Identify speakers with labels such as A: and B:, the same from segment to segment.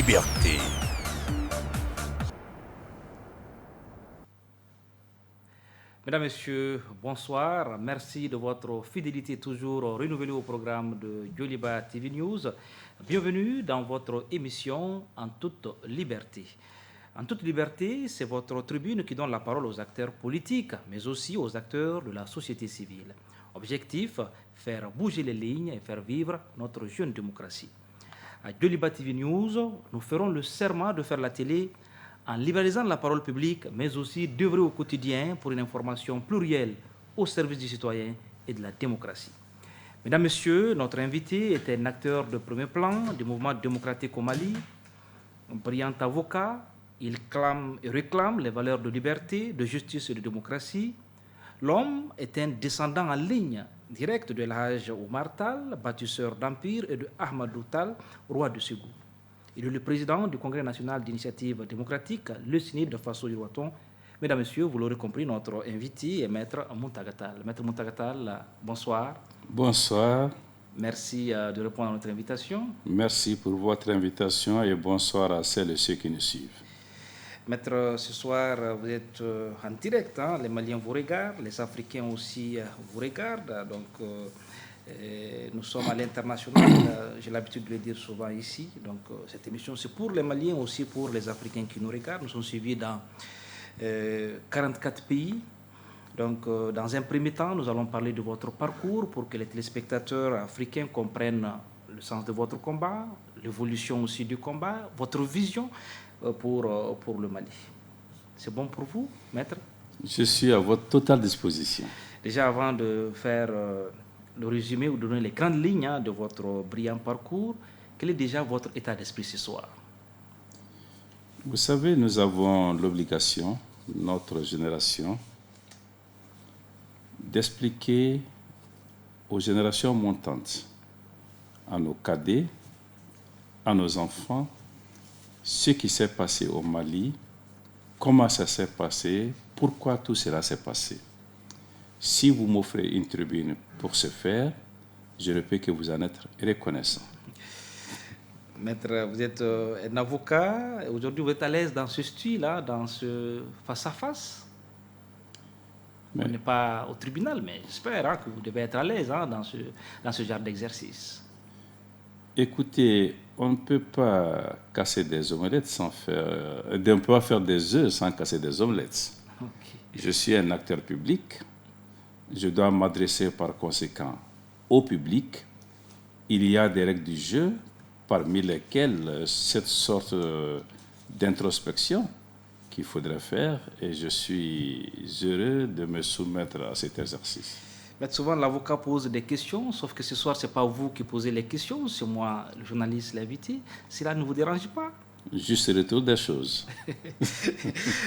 A: liberté.
B: Mesdames, Messieurs, bonsoir. Merci de votre fidélité toujours renouvelée au programme de Joliba TV News. Bienvenue dans votre émission En toute liberté. En toute liberté, c'est votre tribune qui donne la parole aux acteurs politiques, mais aussi aux acteurs de la société civile. Objectif, faire bouger les lignes et faire vivre notre jeune démocratie. À Joliba TV News, nous ferons le serment de faire la télé en libéralisant la parole publique, mais aussi d'œuvrer au quotidien pour une information plurielle au service du citoyen et de la démocratie. Mesdames, Messieurs, notre invité est un acteur de premier plan du mouvement démocratique au Mali, un brillant avocat. Il clame et réclame les valeurs de liberté, de justice et de démocratie. L'homme est un descendant en ligne directe de l'âge Oumar Tall, bâtisseur d'empire, et de Ahmadou Tall, roi de Ségou. Il est le président du Congrès national d'initiative démocratique, le CNID de Faso-Iroaton. Mesdames, Messieurs, vous l'aurez compris, notre invité est Maître Mountaga Tall. Maître Mountaga Tall, bonsoir.
C: Bonsoir.
B: Merci de répondre à notre invitation.
C: Merci pour votre invitation et bonsoir à celles et ceux qui nous suivent.
B: Maître, ce soir, vous êtes en direct, hein? Les Maliens vous regardent, les Africains aussi vous regardent. Donc, nous sommes à l'international, j'ai l'habitude de le dire souvent ici. Donc, cette émission, c'est pour les Maliens, aussi pour les Africains qui nous regardent. Nous sommes suivis dans 44 pays. Donc, dans un premier temps, nous allons parler de votre parcours pour que les téléspectateurs africains comprennent le sens de votre combat, l'évolution aussi du combat, votre vision pour le Mali. C'est bon pour vous, Maître?
C: Je suis à votre totale disposition.
B: Déjà, avant de faire le résumé ou de donner les grandes lignes de votre brillant parcours, quel est déjà votre état d'esprit ce soir?
C: Vous savez, nous avons l'obligation, notre génération, d'expliquer aux générations montantes, à nos cadets, à nos enfants, ce qui s'est passé au Mali, comment ça s'est passé, pourquoi tout cela s'est passé. Si vous m'offrez une tribune pour ce faire, je ne peux que vous en être reconnaissant.
B: Maître, vous êtes un avocat. Aujourd'hui, vous êtes à l'aise dans ce style-là, dans ce face-à-face? On n'est pas au tribunal, mais j'espère que vous devez être à l'aise dans ce genre d'exercice.
C: Écoutez, on ne peut pas casser des omelettes sans faire... on ne peut pas faire des œufs sans casser des omelettes. Okay. Je suis un acteur public. Je dois m'adresser par conséquent au public. Il y a des règles du jeu, parmi lesquelles cette sorte d'introspection qu'il faudrait faire, et je suis heureux de me soumettre à cet exercice.
B: Mais souvent, l'avocat pose des questions, sauf que ce soir, ce n'est pas vous qui posez les questions, c'est moi, le journaliste, l'invité. Cela ne vous dérange pas?
C: Juste le retour des choses.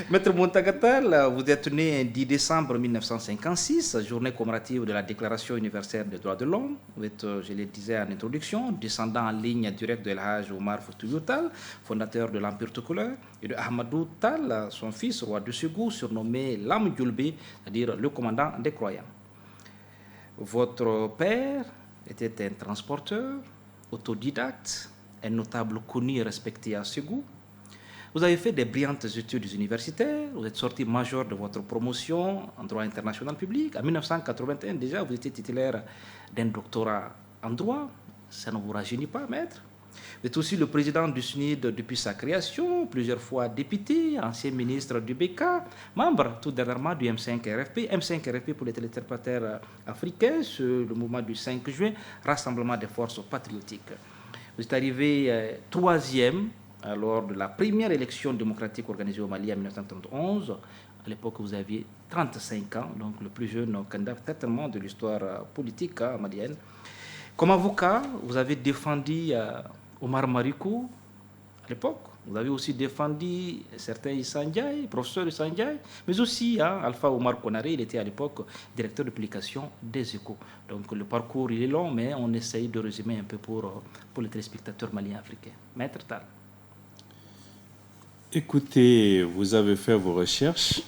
B: Maître Mountaga Tall, vous êtes né le 10 décembre 1956, journée commémorative de la Déclaration universelle des droits de l'homme. Vous êtes, je le disais en introduction, descendant en ligne directe de l'Haj Oumar Foutiyou Tall, fondateur de l'Empire toucouleur, et de Ahmadou Tall, son fils, roi de Ségou, surnommé Lam Diolbé, c'est-à-dire le commandant des croyants. Votre père était un transporteur, autodidacte, un notable connu et respecté à Ségou. Vous avez fait des brillantes études universitaires, vous êtes sorti major de votre promotion en droit international public. En 1981, déjà, vous étiez titulaire d'un doctorat en droit. Ça ne vous rajeunit pas, maître? Vous êtes aussi le président du SNID depuis sa création, plusieurs fois député, ancien ministre du BK, membre tout dernièrement du M5-RFP. M5-RFP pour les téléspectateurs africains, c'est le mouvement du 5 juin, Rassemblement des forces patriotiques. Vous êtes arrivé troisième lors de la première élection démocratique organisée au Mali en 1991. À l'époque, vous aviez 35 ans, donc le plus jeune candidat certainement de l'histoire politique malienne. Comme avocat, vous avez défendu Omar Marikou à l'époque. Vous avez aussi défendu certains Issa Ndiaye, professeur Issa Ndiaye, mais aussi Alpha Omar Konaré, il était à l'époque directeur de publication des Échos. Donc le parcours il est long, mais on essaye de résumer un peu pour les téléspectateurs maliens africains. Maître Tall.
C: Écoutez, vous avez fait vos recherches,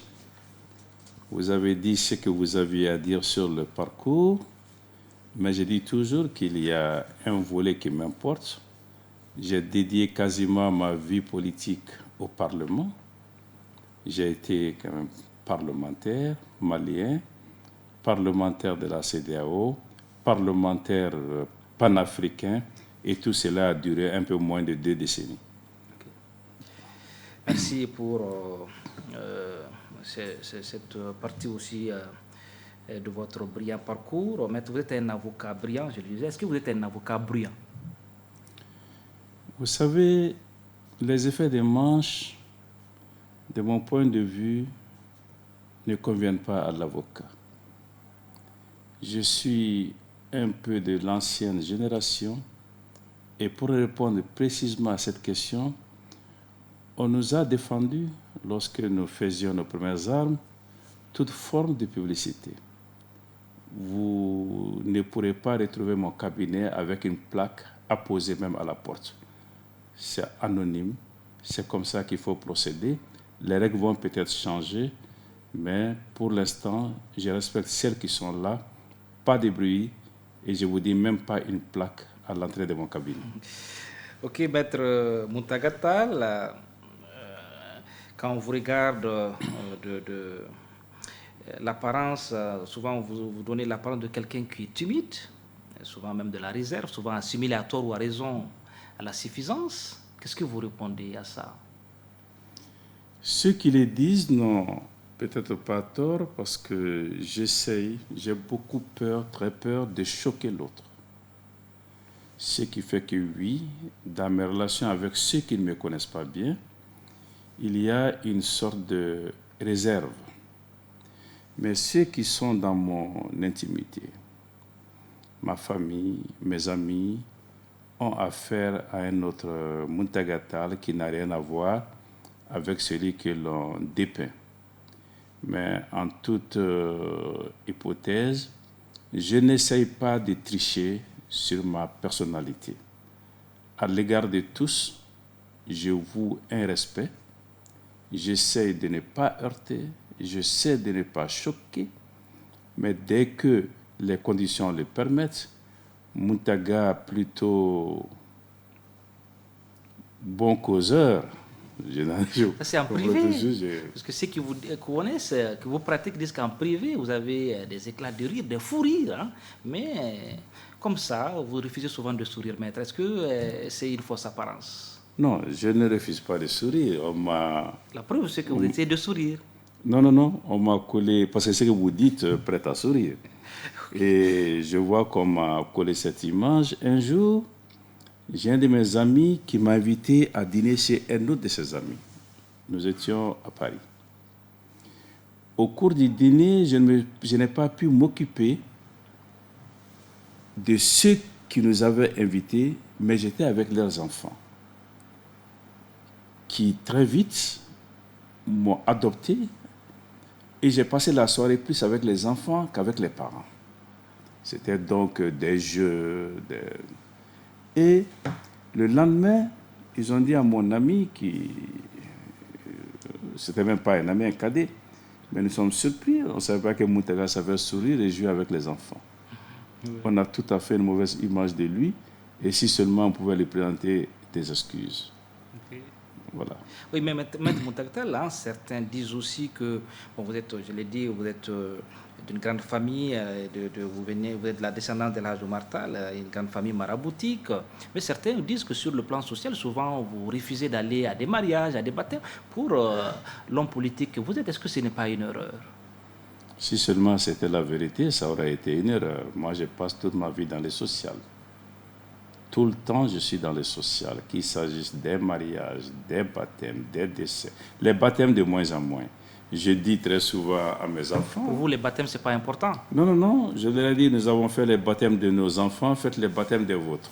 C: vous avez dit ce que vous aviez à dire sur le parcours, mais je dis toujours qu'il y a un volet qui m'importe, J'ai dédié quasiment ma vie politique au Parlement. J'ai été quand même parlementaire malien, parlementaire de la CEDEAO, parlementaire panafricain, et tout cela a duré un peu moins de 2 décennies.
B: Okay. Merci pour cette partie aussi de votre brillant parcours. Maître, vous êtes un avocat brillant, je le disais. Est-ce que vous êtes un avocat bruyant?
C: Vous savez, les effets des manches, de mon point de vue, ne conviennent pas à l'avocat. Je suis un peu de l'ancienne génération et pour répondre précisément à cette question, on nous a défendu, lorsque nous faisions nos premières armes, toute forme de publicité. Vous ne pourrez pas retrouver mon cabinet avec une plaque apposée même à la porte. C'est anonyme, c'est comme ça qu'il faut procéder. Les règles vont peut-être changer, mais pour l'instant, je respecte celles qui sont là, pas de bruit, et je vous dis même pas une plaque à l'entrée de mon cabinet.
B: Ok, Maître Muntagatal, quand on vous regarde de l'apparence, souvent vous donnez l'apparence de quelqu'un qui est timide, souvent même de la réserve, souvent assimilé à tort ou à raison à la suffisance. Qu'est-ce que vous répondez à ça?
C: Ceux qui le disent n'ont peut-être pas tort parce que j'ai beaucoup peur, très peur de choquer l'autre. Ce qui fait que oui, dans mes relations avec ceux qui ne me connaissent pas bien, il y a une sorte de réserve. Mais ceux qui sont dans mon intimité, ma famille, mes amis, ont affaire à un autre Muntagatal qui n'a rien à voir avec celui que l'on dépeint. Mais en toute hypothèse, je n'essaye pas de tricher sur ma personnalité. À l'égard de tous, je voue un respect. J'essaie de ne pas heurter, j'essaie de ne pas choquer, mais dès que les conditions le permettent, Muntaga plutôt bon causeur.
B: C'est en privé. Parce que ceux qui vous connaissent, qui vous pratiquent, disent qu'en privé, vous avez des éclats de rire, des fous rires. Hein? Mais comme ça, vous refusez souvent de sourire, maître. Est-ce que c'est une fausse apparence?
C: Non, je ne refuse pas de sourire.
B: La preuve, c'est que vous essayez de sourire.
C: Non, on m'a collé, parce que ce que vous dites prête à sourire. Et je vois qu'on m'a collé cette image. Un jour, j'ai un de mes amis qui m'a invité à dîner chez un autre de ses amis. Nous étions à Paris. Au cours du dîner, je n'ai pas pu m'occuper de ceux qui nous avaient invités, mais j'étais avec leurs enfants, qui très vite m'ont adopté, et j'ai passé la soirée plus avec les enfants qu'avec les parents. C'était donc des jeux. Et le lendemain, ils ont dit à mon ami, c'était même pas un ami, un cadet, mais nous sommes surpris, on ne savait pas que Muntaga savait sourire et jouer avec les enfants. On a tout à fait une mauvaise image de lui, et si seulement on pouvait lui présenter des excuses. Voilà.
B: Oui, mais Maître Muntagatal, certains disent aussi que, bon, vous êtes, je l'ai dit, vous êtes d'une grande famille, vous êtes de la descendance de l'Hadj Omar Tall, une grande famille maraboutique. Mais certains disent que sur le plan social, souvent, vous refusez d'aller à des mariages, à des baptêmes. Pour l'homme politique que vous êtes, est-ce que ce n'est pas une erreur?
C: Si seulement c'était la vérité, ça aurait été une erreur. Moi, je passe toute ma vie dans le social. Tout le temps, je suis dans le social, qu'il s'agisse des mariages, des baptêmes, des décès. Les baptêmes de moins en moins. Je dis très souvent à mes enfants...
B: Pour vous, les baptêmes, ce n'est pas important?
C: Non. Je leur ai dit, nous avons fait les baptêmes de nos enfants, faites les baptêmes des vôtres.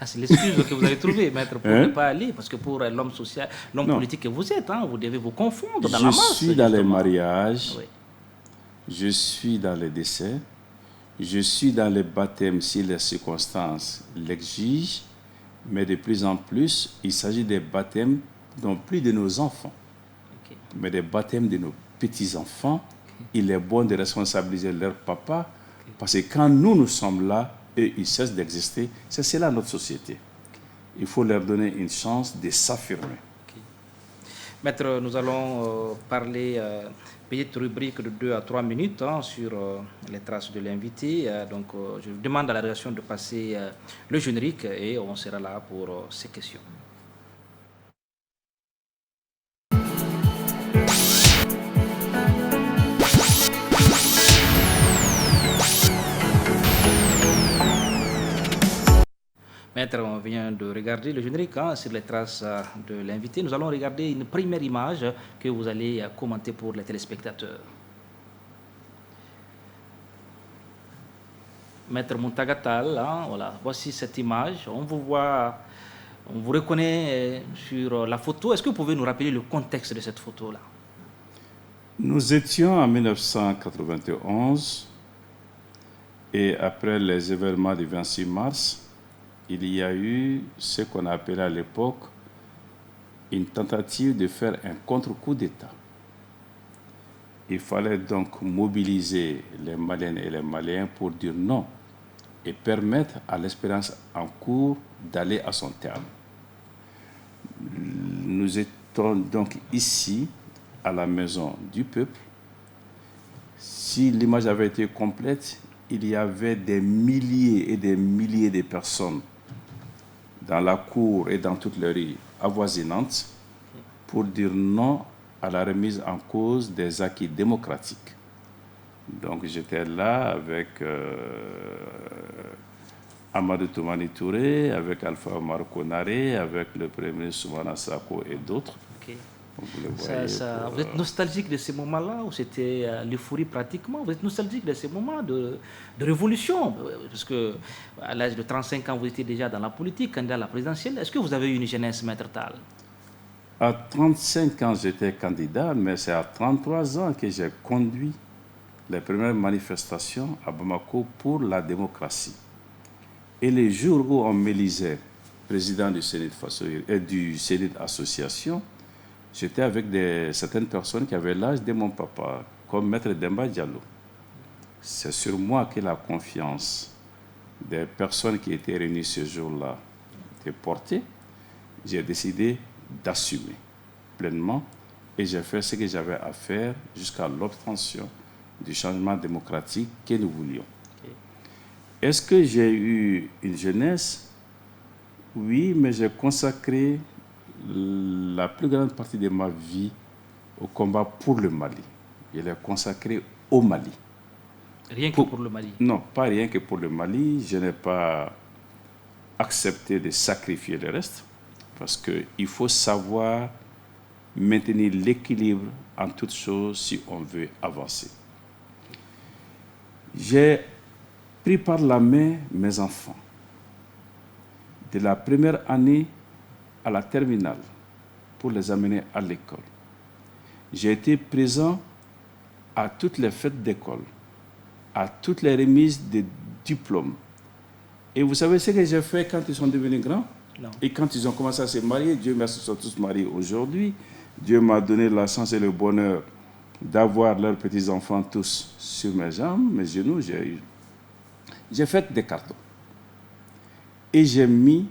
B: C'est l'excuse que vous avez trouvée, maître, pour ne pas aller. Parce que pour l'homme social, l'homme politique que vous êtes, vous devez vous confondre dans la masse.
C: Je suis dans les mariages, je suis dans les décès, je suis dans les baptêmes si les circonstances l'exigent, mais de plus en plus, il s'agit des baptêmes non plus de nos enfants, mais des baptêmes de nos petits-enfants. Il est bon de responsabiliser leur papa, parce que quand nous sommes là, eux, ils cessent d'exister. C'est cela notre société. il faut leur donner une chance de s'affirmer.
B: Maître, nous allons parler, petite rubrique de 2 à 3 minutes sur les traces de l'invité. Donc, je demande à la rédaction de passer le générique et on sera là pour ces questions. Maître, on vient de regarder le générique sur les traces de l'invité. Nous allons regarder une première image que vous allez commenter pour les téléspectateurs. Maître Muntagatal, voilà, voici cette image. On vous voit, on vous reconnaît sur la photo. Est-ce que vous pouvez nous rappeler le contexte de cette photo-là?
C: Nous étions en 1991 et après les événements du 26 mars, il y a eu ce qu'on appelait à l'époque une tentative de faire un contre-coup d'État. Il fallait donc mobiliser les Maliennes et les Maliens pour dire non et permettre à l'expérience en cours d'aller à son terme. Nous étions donc ici, à la maison du peuple. Si l'image avait été complète, il y avait des milliers et des milliers de personnes dans la cour et dans toutes les rues avoisinantes pour dire non à la remise en cause des acquis démocratiques. Donc j'étais là avec Amadou Toumani Touré, avec Alpha Omar Konaré, avec le Premier ministre Soumana Sako et d'autres.
B: Okay. Vous êtes nostalgique de ces moments-là ou c'était l'euphorie pratiquement? Vous êtes nostalgique de ces moments de révolution? Parce que à l'âge de 35 ans, vous étiez déjà dans la politique, candidat à la présidentielle. Est-ce que vous avez eu une jeunesse, Maître Tal?
C: À 35 ans, j'étais candidat, mais c'est à 33 ans que j'ai conduit les premières manifestations à Bamako pour la démocratie. Et les jours où on m'élisait président du Sénat Association, j'étais avec certaines personnes qui avaient l'âge de mon papa, comme Maître Demba Diallo. C'est sur moi que la confiance des personnes qui étaient réunies ce jour-là était portée. J'ai décidé d'assumer pleinement et j'ai fait ce que j'avais à faire jusqu'à l'obtention du changement démocratique que nous voulions. Okay. Est-ce que j'ai eu une jeunesse? Oui, mais j'ai consacré la plus grande partie de ma vie au combat pour le Mali. Je l'ai consacré au Mali.
B: Rien que pour le Mali?
C: Non, pas rien que pour le Mali. Je n'ai pas accepté de sacrifier le reste parce qu'il faut savoir maintenir l'équilibre en toutes choses si on veut avancer. J'ai pris par la main mes enfants de la première année à la terminale pour les amener à l'école. J'ai été présent à toutes les fêtes d'école, à toutes les remises de diplômes. Et vous savez ce que j'ai fait quand ils sont devenus grands?
B: Non.
C: Et quand ils ont commencé à se marier, Dieu merci, ils sont tous mariés aujourd'hui. Dieu m'a donné la chance et le bonheur d'avoir leurs petits-enfants tous sur mes jambes, mes genoux. J'ai fait des cartons. Et j'ai mis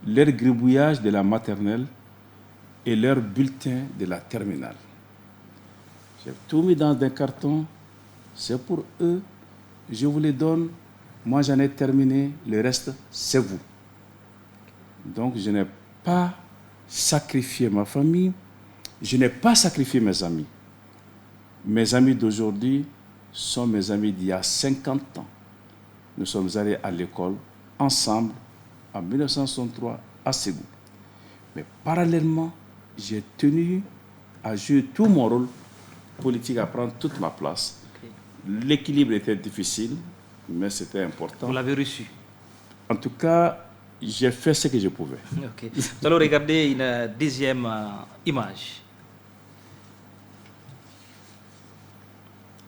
C: leur gribouillage de la maternelle et leur bulletin de la terminale. J'ai tout mis dans des cartons. C'est pour eux. Je vous les donne. Moi, j'en ai terminé. Le reste, c'est vous. Donc, je n'ai pas sacrifié ma famille. Je n'ai pas sacrifié mes amis. Mes amis d'aujourd'hui sont mes amis d'il y a 50 ans. Nous sommes allés à l'école ensemble en 1963 à Ségou. Mais parallèlement, j'ai tenu à jouer tout mon rôle politique, à prendre toute ma place. Okay. L'équilibre était difficile, mais c'était important.
B: Vous l'avez reçu?
C: En tout cas, j'ai fait ce que je pouvais.
B: Okay. Nous allons regarder une deuxième image.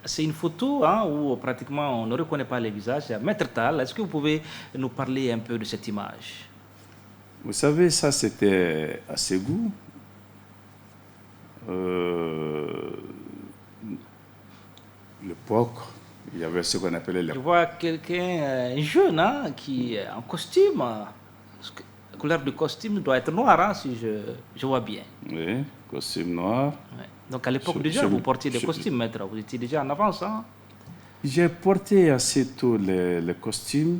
B: C'est une photo où pratiquement on ne reconnaît pas les visages. Maître Tal, est-ce que vous pouvez nous parler un peu de cette image?
C: Vous savez, ça c'était à Ségou. L'époque, il y avait ce qu'on appelait les...
B: Je vois quelqu'un, un jeune, qui est en costume. couleur du costume doit être noire, hein, si je vois bien.
C: Oui, costume noir.
B: Ouais. Donc à l'époque déjà, vous portiez des costumes, maître. Vous étiez déjà en avance. Hein?
C: J'ai porté assez tôt les costumes,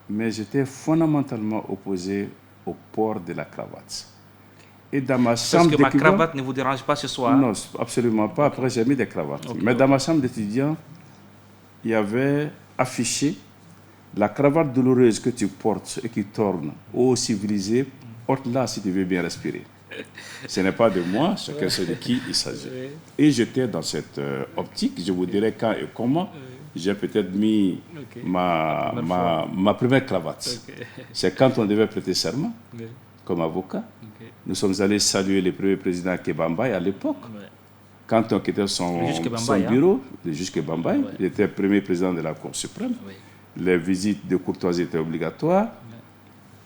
C: mais j'étais fondamentalement opposé au port de la cravate. Et dans ma chambre
B: d'étudiant... Parce que ma cravate ne vous dérange pas ce soir?
C: Non, absolument pas. Après, j'ai mis des cravates. Mais dans ma chambre d'étudiant, il y avait affiché la cravate douloureuse que tu portes et qui tourne, ô civilisé, porte-la si tu veux bien respirer. Ce n'est pas de moi, chacun sait de qui il s'agit. Et j'étais dans cette optique, je vous dirai quand et comment. J'ai peut-être mis ma première cravate. C'est quand on devait prêter serment comme avocat. Nous sommes allés saluer le premier président Kebambaye à l'époque. Quand on quittait son bureau, le juge Kebambaye, il était premier président de la Cour suprême. Les visites de courtoisie étaient obligatoires.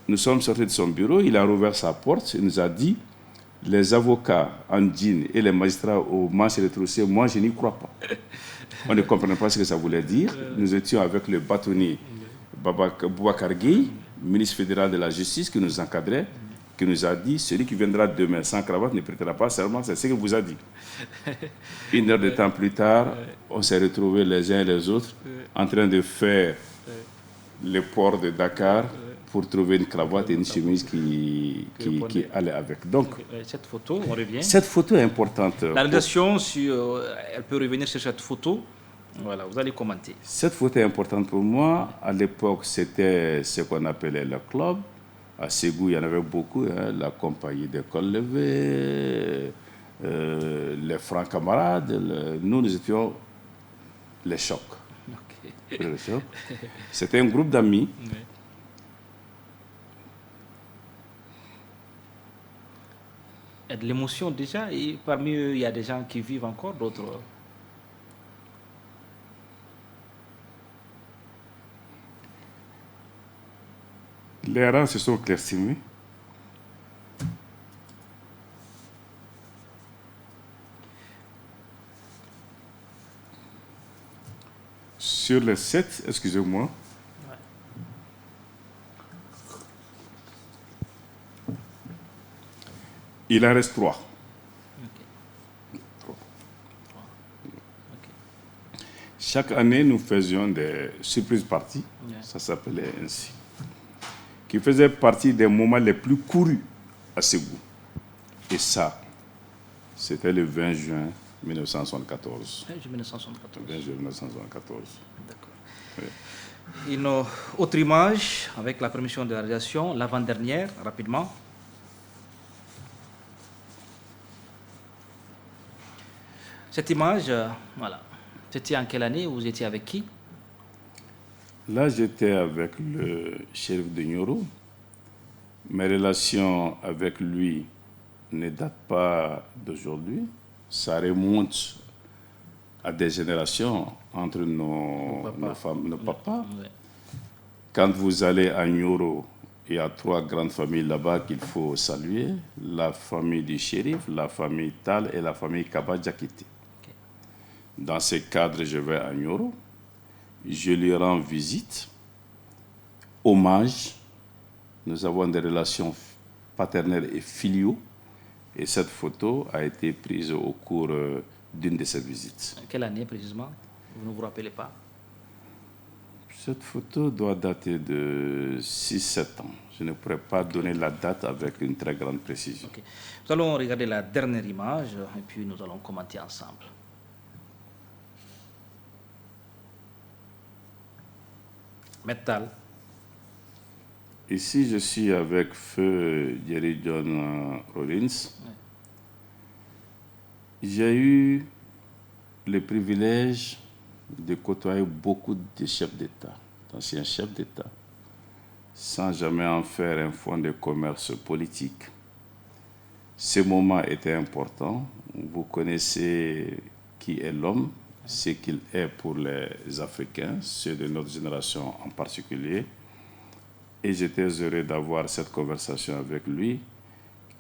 C: Nous sommes sortis de son bureau, il a rouvert sa porte, il nous a dit: les avocats en jean et les magistrats aux manches retroussées, moi je n'y crois pas. On ne comprenait pas ce que ça voulait dire. Nous étions avec le bâtonnier Boubacar Gueye, ministre fédéral de la Justice, qui nous encadrait, qui nous a dit: celui qui viendra demain sans cravate ne prêtera pas serment. C'est ce qu'il vous a dit. Une heure de temps plus tard, on s'est retrouvés les uns et les autres en train de faire le port de Dakar pour trouver une cravate et une chemise qui allait avec. Donc,
B: cette photo, on revient.
C: Cette photo est importante.
B: La rédaction, si elle peut revenir sur cette photo, voilà, vous allez commenter.
C: Cette photo est importante pour moi. À l'époque, c'était ce qu'on appelait le club. À Ségou, il y en avait beaucoup. Hein, la compagnie des cols levés, les francs camarades. Nous étions les chocs. Okay. C'était un groupe d'amis. Oui.
B: Et de l'émotion déjà, et parmi eux, il y a des gens qui vivent encore, d'autres.
C: Les rangs se sont clairsemés. Sur les 7, excusez-moi, ouais. Il en reste 3. Okay. 3. Okay. Chaque année, nous faisions des surprises parties, yeah. Ça s'appelait ainsi, qui faisaient partie des moments les plus courus à Ségou. Et ça, c'était le 20 juin 1974.
B: 20 juin 1974.
C: 20 juin 1974.
B: D'accord. Oui. Une autre image avec la permission de la réalisation, l'avant-dernière, rapidement. Cette image, voilà. C'était en quelle année? Vous étiez avec qui?
C: Là, j'étais avec le shérif de Nioro. Mes relations avec lui ne datent pas d'aujourd'hui. Ça remonte à des générations entre nos papas. Oui. Quand vous allez à Nioro, il y a 3 grandes familles là-bas qu'il faut saluer. La famille du shérif, la famille Tal et la famille Kaba Diakité. Okay. Dans ce cadre, je vais à Nioro. Je lui rends visite, hommage. Nous avons des relations paternelles et filiaux. Et cette photo a été prise au cours d'une de ces visites.
B: Quelle année précisément? Vous ne vous rappelez pas?
C: Cette photo doit dater de 6-7 ans. Je ne pourrais pas donner la date avec une très grande précision.
B: Okay. Nous allons regarder la dernière image et puis nous allons commenter ensemble. Métal.
C: Ici, je suis avec feu Jerry John Rollins. Oui. J'ai eu le privilège de côtoyer beaucoup de chefs d'État, d'anciens chefs d'État, sans jamais en faire un fonds de commerce politique. Ce moment était important. Vous connaissez qui est l'homme, ce qu'il est pour les Africains, ceux de notre génération en particulier. Et j'étais heureux d'avoir cette conversation avec lui,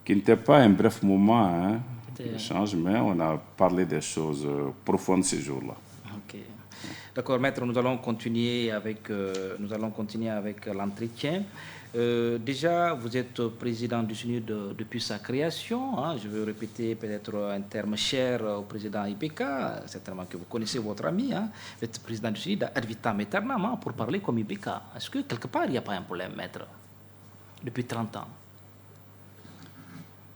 C: qui n'était pas un bref moment d'échange, mais on a parlé des choses profondes ce jour-là.
B: Ok. D'accord, maître, nous allons continuer avec l'entretien. Déjà, vous êtes président du SUNID depuis sa création. Hein. Je veux répéter peut-être un terme cher au président Ibeka, certainement que vous connaissez votre ami. Hein. Vous êtes président du SUNID ad vitam aeternam, hein, pour parler comme Ibeka. Est-ce que quelque part, il n'y a pas un problème, maître, depuis 30 ans?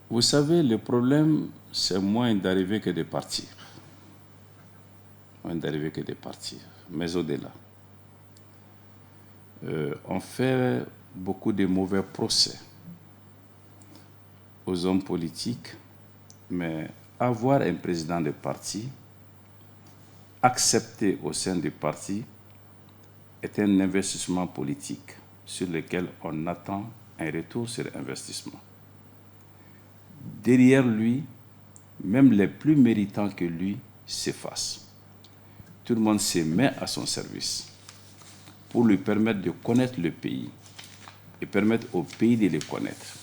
C: Vous savez, le problème, c'est moins d'arriver que de partir. Moins d'arriver que de partir. Mais au-delà, on fait beaucoup de mauvais procès aux hommes politiques, mais avoir un président de parti accepté au sein du parti est un investissement politique sur lequel on attend un retour sur investissement. Derrière lui, même les plus méritants que lui s'effacent. Tout le monde se met à son service pour lui permettre de connaître le pays et permettre au pays de le connaître,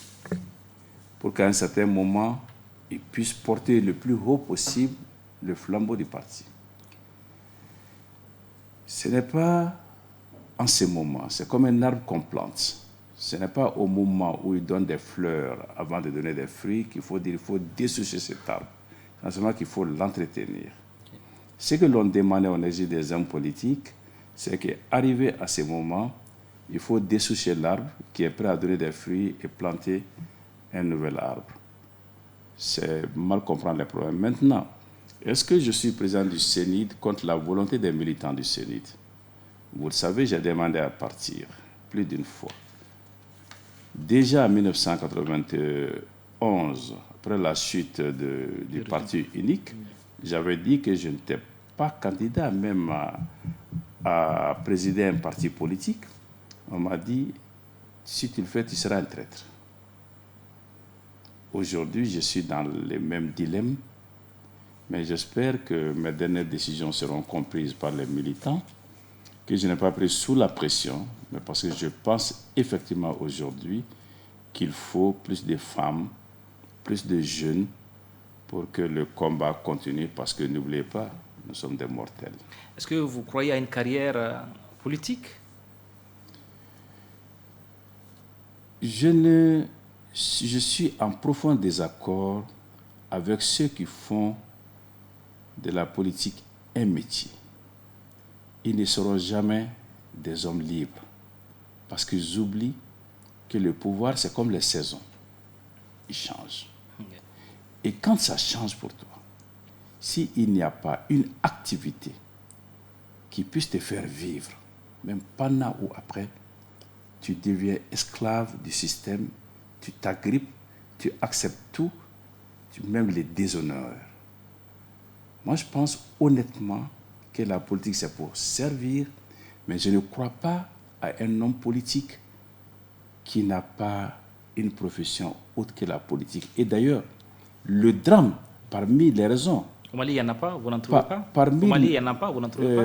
C: pour qu'à un certain moment, il puisse porter le plus haut possible le flambeau du parti. Ce n'est pas en ce moment, c'est comme un arbre qu'on plante. Ce n'est pas au moment où il donne des fleurs avant de donner des fruits qu'il faut dire qu'il faut dessoucher cet arbre. C'est seulement qu'il faut l'entretenir. Ce que l'on demandait au exil des hommes politiques, c'est qu'arrivé à ce moment, il faut dessoucher l'arbre qui est prêt à donner des fruits et planter un nouvel arbre. C'est mal comprendre les problèmes. Maintenant, est-ce que je suis président du CENID contre la volonté des militants du CENID? Vous le savez, j'ai demandé à partir plus d'une fois. Déjà en 1991, après la chute du parti unique, j'avais dit que je n'étais pas candidat même à présider un parti politique. On m'a dit, si tu le fais, tu seras un traître. Aujourd'hui, je suis dans les mêmes dilemmes, mais j'espère que mes dernières décisions seront comprises par les militants, que je n'ai pas pris sous la pression, mais parce que je pense effectivement aujourd'hui qu'il faut plus de femmes, plus de jeunes, pour que le combat continue, parce que n'oubliez pas, nous sommes des mortels.
B: Est-ce que vous croyez à une carrière politique?
C: Je suis en profond désaccord avec ceux qui font de la politique un métier. Ils ne seront jamais des hommes libres, parce qu'ils oublient que le pouvoir, c'est comme les saisons. Il change. Et quand ça change pour toi, s'il n'y a pas une activité qui puisse te faire vivre, même pendant ou après, tu deviens esclave du système, tu t'agrippes, tu acceptes tout, même les déshonneurs. Moi, je pense honnêtement que la politique, c'est pour servir, mais je ne crois pas à un homme politique qui n'a pas une profession autre que la politique. Et d'ailleurs, le drame, parmi les raisons...
B: Au Mali, il n'y en a pas, vous n'en trouvez pas? Au Mali, il n'y en a pas, vous n'en trouvez pas?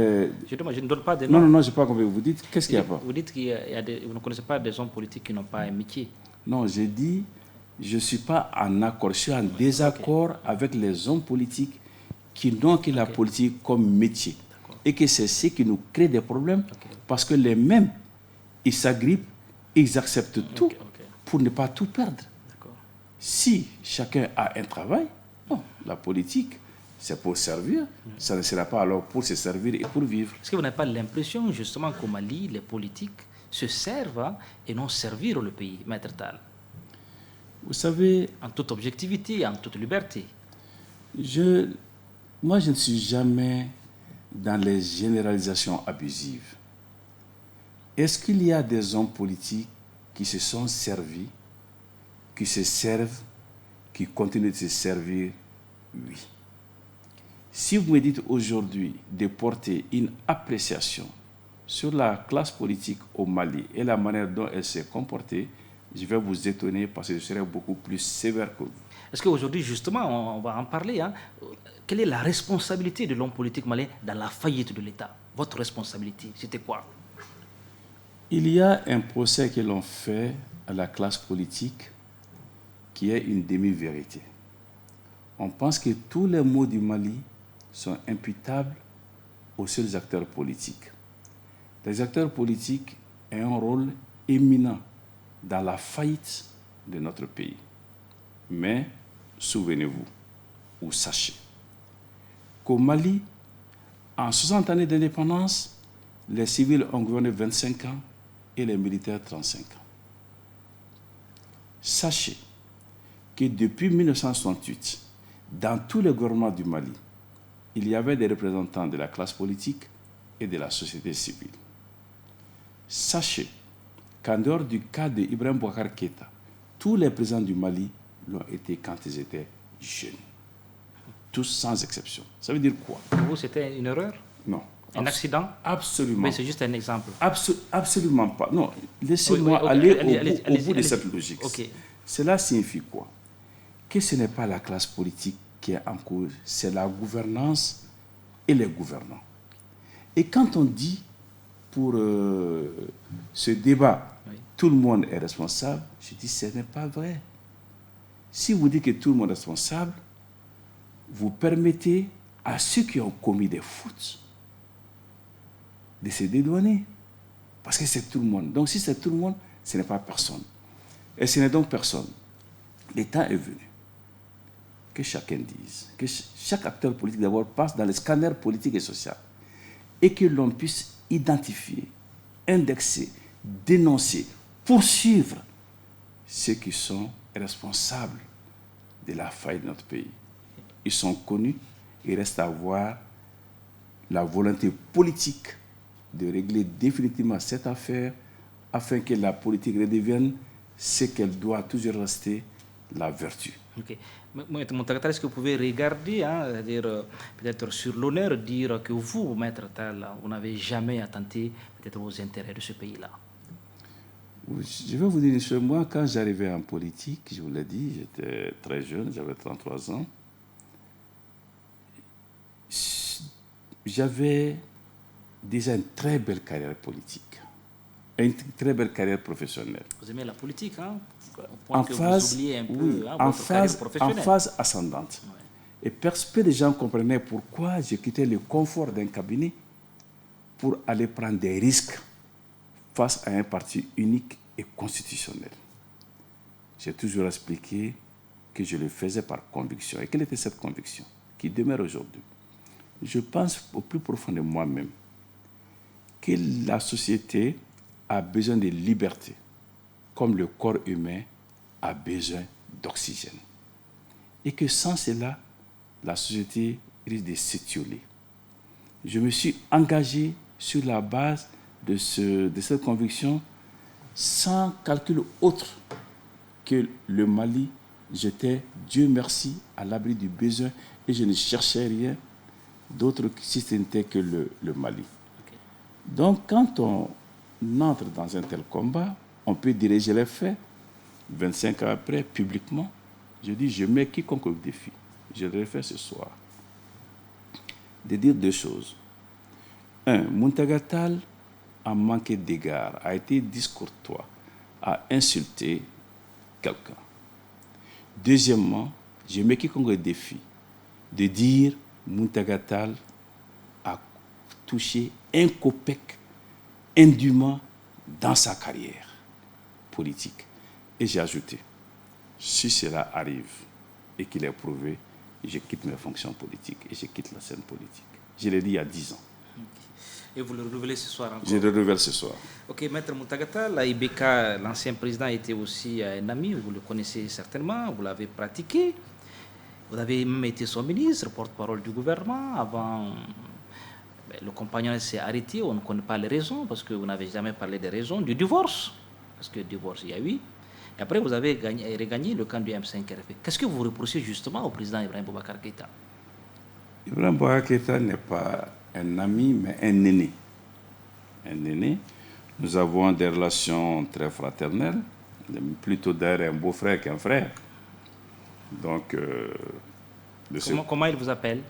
B: Je ne donne pas de nom.
C: Non, je n'ai pas compris. Vous dites, qu'est-ce qu'il n'y a pas?
B: Vous dites que vous ne connaissez pas des hommes politiques qui n'ont pas un métier.
C: Non, j'ai dit, je ne suis pas en accord, je suis en désaccord avec les hommes politiques qui n'ont que la politique comme métier. Et que c'est ce qui nous crée des problèmes, parce que les mêmes, ils s'agrippent, ils acceptent tout pour ne pas tout perdre. Si chacun a un travail, non, la politique, c'est pour servir, ça ne sera pas alors pour se servir et pour vivre.
B: Est-ce que vous n'avez pas l'impression justement qu'au Mali, les politiques se servent et non servir le pays, Maître Tal?
C: Vous savez...
B: En toute objectivité, en toute liberté.
C: Moi, je ne suis jamais dans les généralisations abusives. Est-ce qu'il y a des hommes politiques qui se sont servis, qui se servent, qui continuent de se servir? Oui. Si vous me dites aujourd'hui de porter une appréciation sur la classe politique au Mali et la manière dont elle s'est comportée, je vais vous étonner parce que je serai beaucoup plus sévère que vous.
B: Est-ce qu'aujourd'hui, justement, on va en parler, hein, quelle est la responsabilité de l'homme politique malien dans la faillite de l'État? Votre responsabilité, c'était quoi?
C: Il y a un procès que l'on fait à la classe politique qui est une demi-vérité. On pense que tous les maux du Mali sont imputables aux seuls acteurs politiques. Les acteurs politiques ont un rôle éminent dans la faillite de notre pays. Mais souvenez-vous, ou sachez, qu'au Mali, en 60 années d'indépendance, les civils ont gouverné 25 ans et les militaires 35 ans. Sachez que depuis 1968, dans tous les gouvernements du Mali, il y avait des représentants de la classe politique et de la société civile. Sachez qu'en dehors du cas d'Ibrahim Boubacar Keïta, tous les présidents du Mali l'ont été quand ils étaient jeunes. Tous sans exception. Ça veut dire quoi?
B: Pour vous, c'était une erreur?
C: Non.
B: Un accident?
C: Absolument.
B: Mais c'est juste un exemple.
C: Absolument pas. Non, laissez-moi aller au bout de cette logique.
B: Okay.
C: Cela signifie quoi? Que ce n'est pas la classe politique qui est en cause, c'est la gouvernance et les gouvernants. Et quand on dit pour ce débat, oui, tout le monde est responsable, je dis ce n'est pas vrai. Si vous dites que tout le monde est responsable, vous permettez à ceux qui ont commis des fautes de se dédouaner. Parce que c'est tout le monde. Donc si c'est tout le monde, ce n'est pas personne. Et ce n'est donc personne. Le temps est venu que chacun dise, que chaque acteur politique d'abord passe dans les scanners politiques et sociaux et que l'on puisse identifier, indexer, dénoncer, poursuivre ceux qui sont responsables de la faille de notre pays. Ils sont connus, il reste à voir la volonté politique de régler définitivement cette affaire afin que la politique redevienne ce qu'elle doit toujours rester, la vertu.
B: Ok. Maître Muntagata, est-ce que vous pouvez regarder, peut-être sur l'honneur, dire que vous, Maître Tall, vous n'avez jamais attenté peut-être aux intérêts de ce pays-là?
C: Je vais vous dire une chose. Moi, quand j'arrivais en politique, je vous l'ai dit, j'étais très jeune, j'avais 33 ans. J'avais déjà une très belle carrière politique, une très belle carrière professionnelle.
B: Vous aimez la politique, hein?
C: En phase, oui, en phase ascendante. Ouais. Et peu de gens comprenaient pourquoi j'ai quitté le confort d'un cabinet pour aller prendre des risques face à un parti unique et constitutionnel. J'ai toujours expliqué que je le faisais par conviction. Et quelle était cette conviction qui demeure aujourd'hui? Je pense au plus profond de moi-même que la société a besoin de liberté, comme le corps humain a besoin d'oxygène. Et que sans cela, la société risque de s'étioler. Je me suis engagé sur la base de cette conviction sans calcul autre que le Mali. J'étais, Dieu merci, à l'abri du besoin et je ne cherchais rien d'autre si ce n'était que le Mali. Okay. Donc, quand on entre dans un tel combat, on peut dire, je l'ai fait, 25 ans après, publiquement, je dis, je mets quiconque au défi. Je le refais ce soir. De dire deux choses. Un, Muntagata Tall a manqué d'égard, a été discourtois, a insulté quelqu'un. Deuxièmement, je mets quiconque au défi de dire Muntagata Tall a touché un copec indûment dans sa carrière politique. Et j'ai ajouté, si cela arrive et qu'il est prouvé, je quitte mes fonctions politiques et je quitte la scène politique. Je l'ai dit il y a 10 ans.
B: Et vous le renouvelez ce soir encore?
C: Je le renouvelle ce soir.
B: Ok, Maître Muntagata Tall, Ibeka, l'ancien président, était aussi un ami, vous le connaissez certainement, vous l'avez pratiqué. Vous avez même été son ministre, porte-parole du gouvernement. Avant, le compagnon s'est arrêté, on ne connaît pas les raisons, parce que vous n'avez jamais parlé des raisons du divorce. Parce que divorce, il y a eu. Et après, vous avez regagné le camp du M5RP. Qu'est-ce que vous reprochez justement au président Ibrahim Boubacar Keïta?
C: Ibrahim Boubacar Keïta n'est pas un ami, mais un aîné. Un aîné. Nous avons des relations très fraternelles, plutôt d'ailleurs un beau-frère qu'un frère. Donc,
B: comment il vous appelle?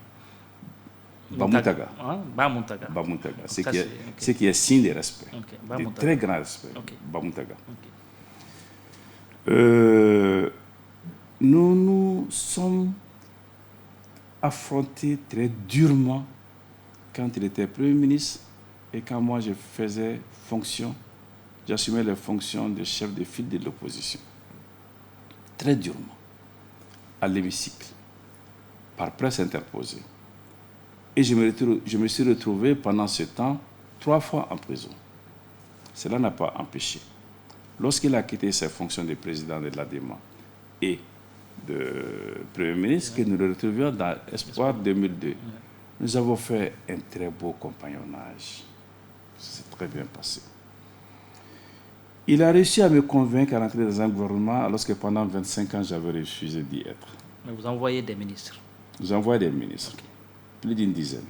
C: Bamuntaga.
B: Bamuntaga.
C: Bamuntaga. Ce qui est signe de respect. Okay. De très grand respect. Okay. Bamuntaga. Okay. Nous nous sommes affrontés très durement quand il était Premier ministre et quand moi je faisais fonction. j'assumais les fonctions de chef de file de l'opposition. Très durement, à l'hémicycle, par presse interposée. Et je me suis retrouvé pendant ce temps 3 fois en prison. Cela n'a pas empêché. Lorsqu'il a quitté ses fonctions de président de l'ADEMA et de Premier ministre, que nous le retrouvions dans Espoir 2002, nous avons fait un très beau compagnonnage. Ça s'est très bien passé. Il a réussi à me convaincre à rentrer dans un gouvernement alors que pendant 25 ans, j'avais refusé d'y être.
B: Mais vous envoyez des ministres?
C: Vous envoyez des ministres, plus d'une dizaine.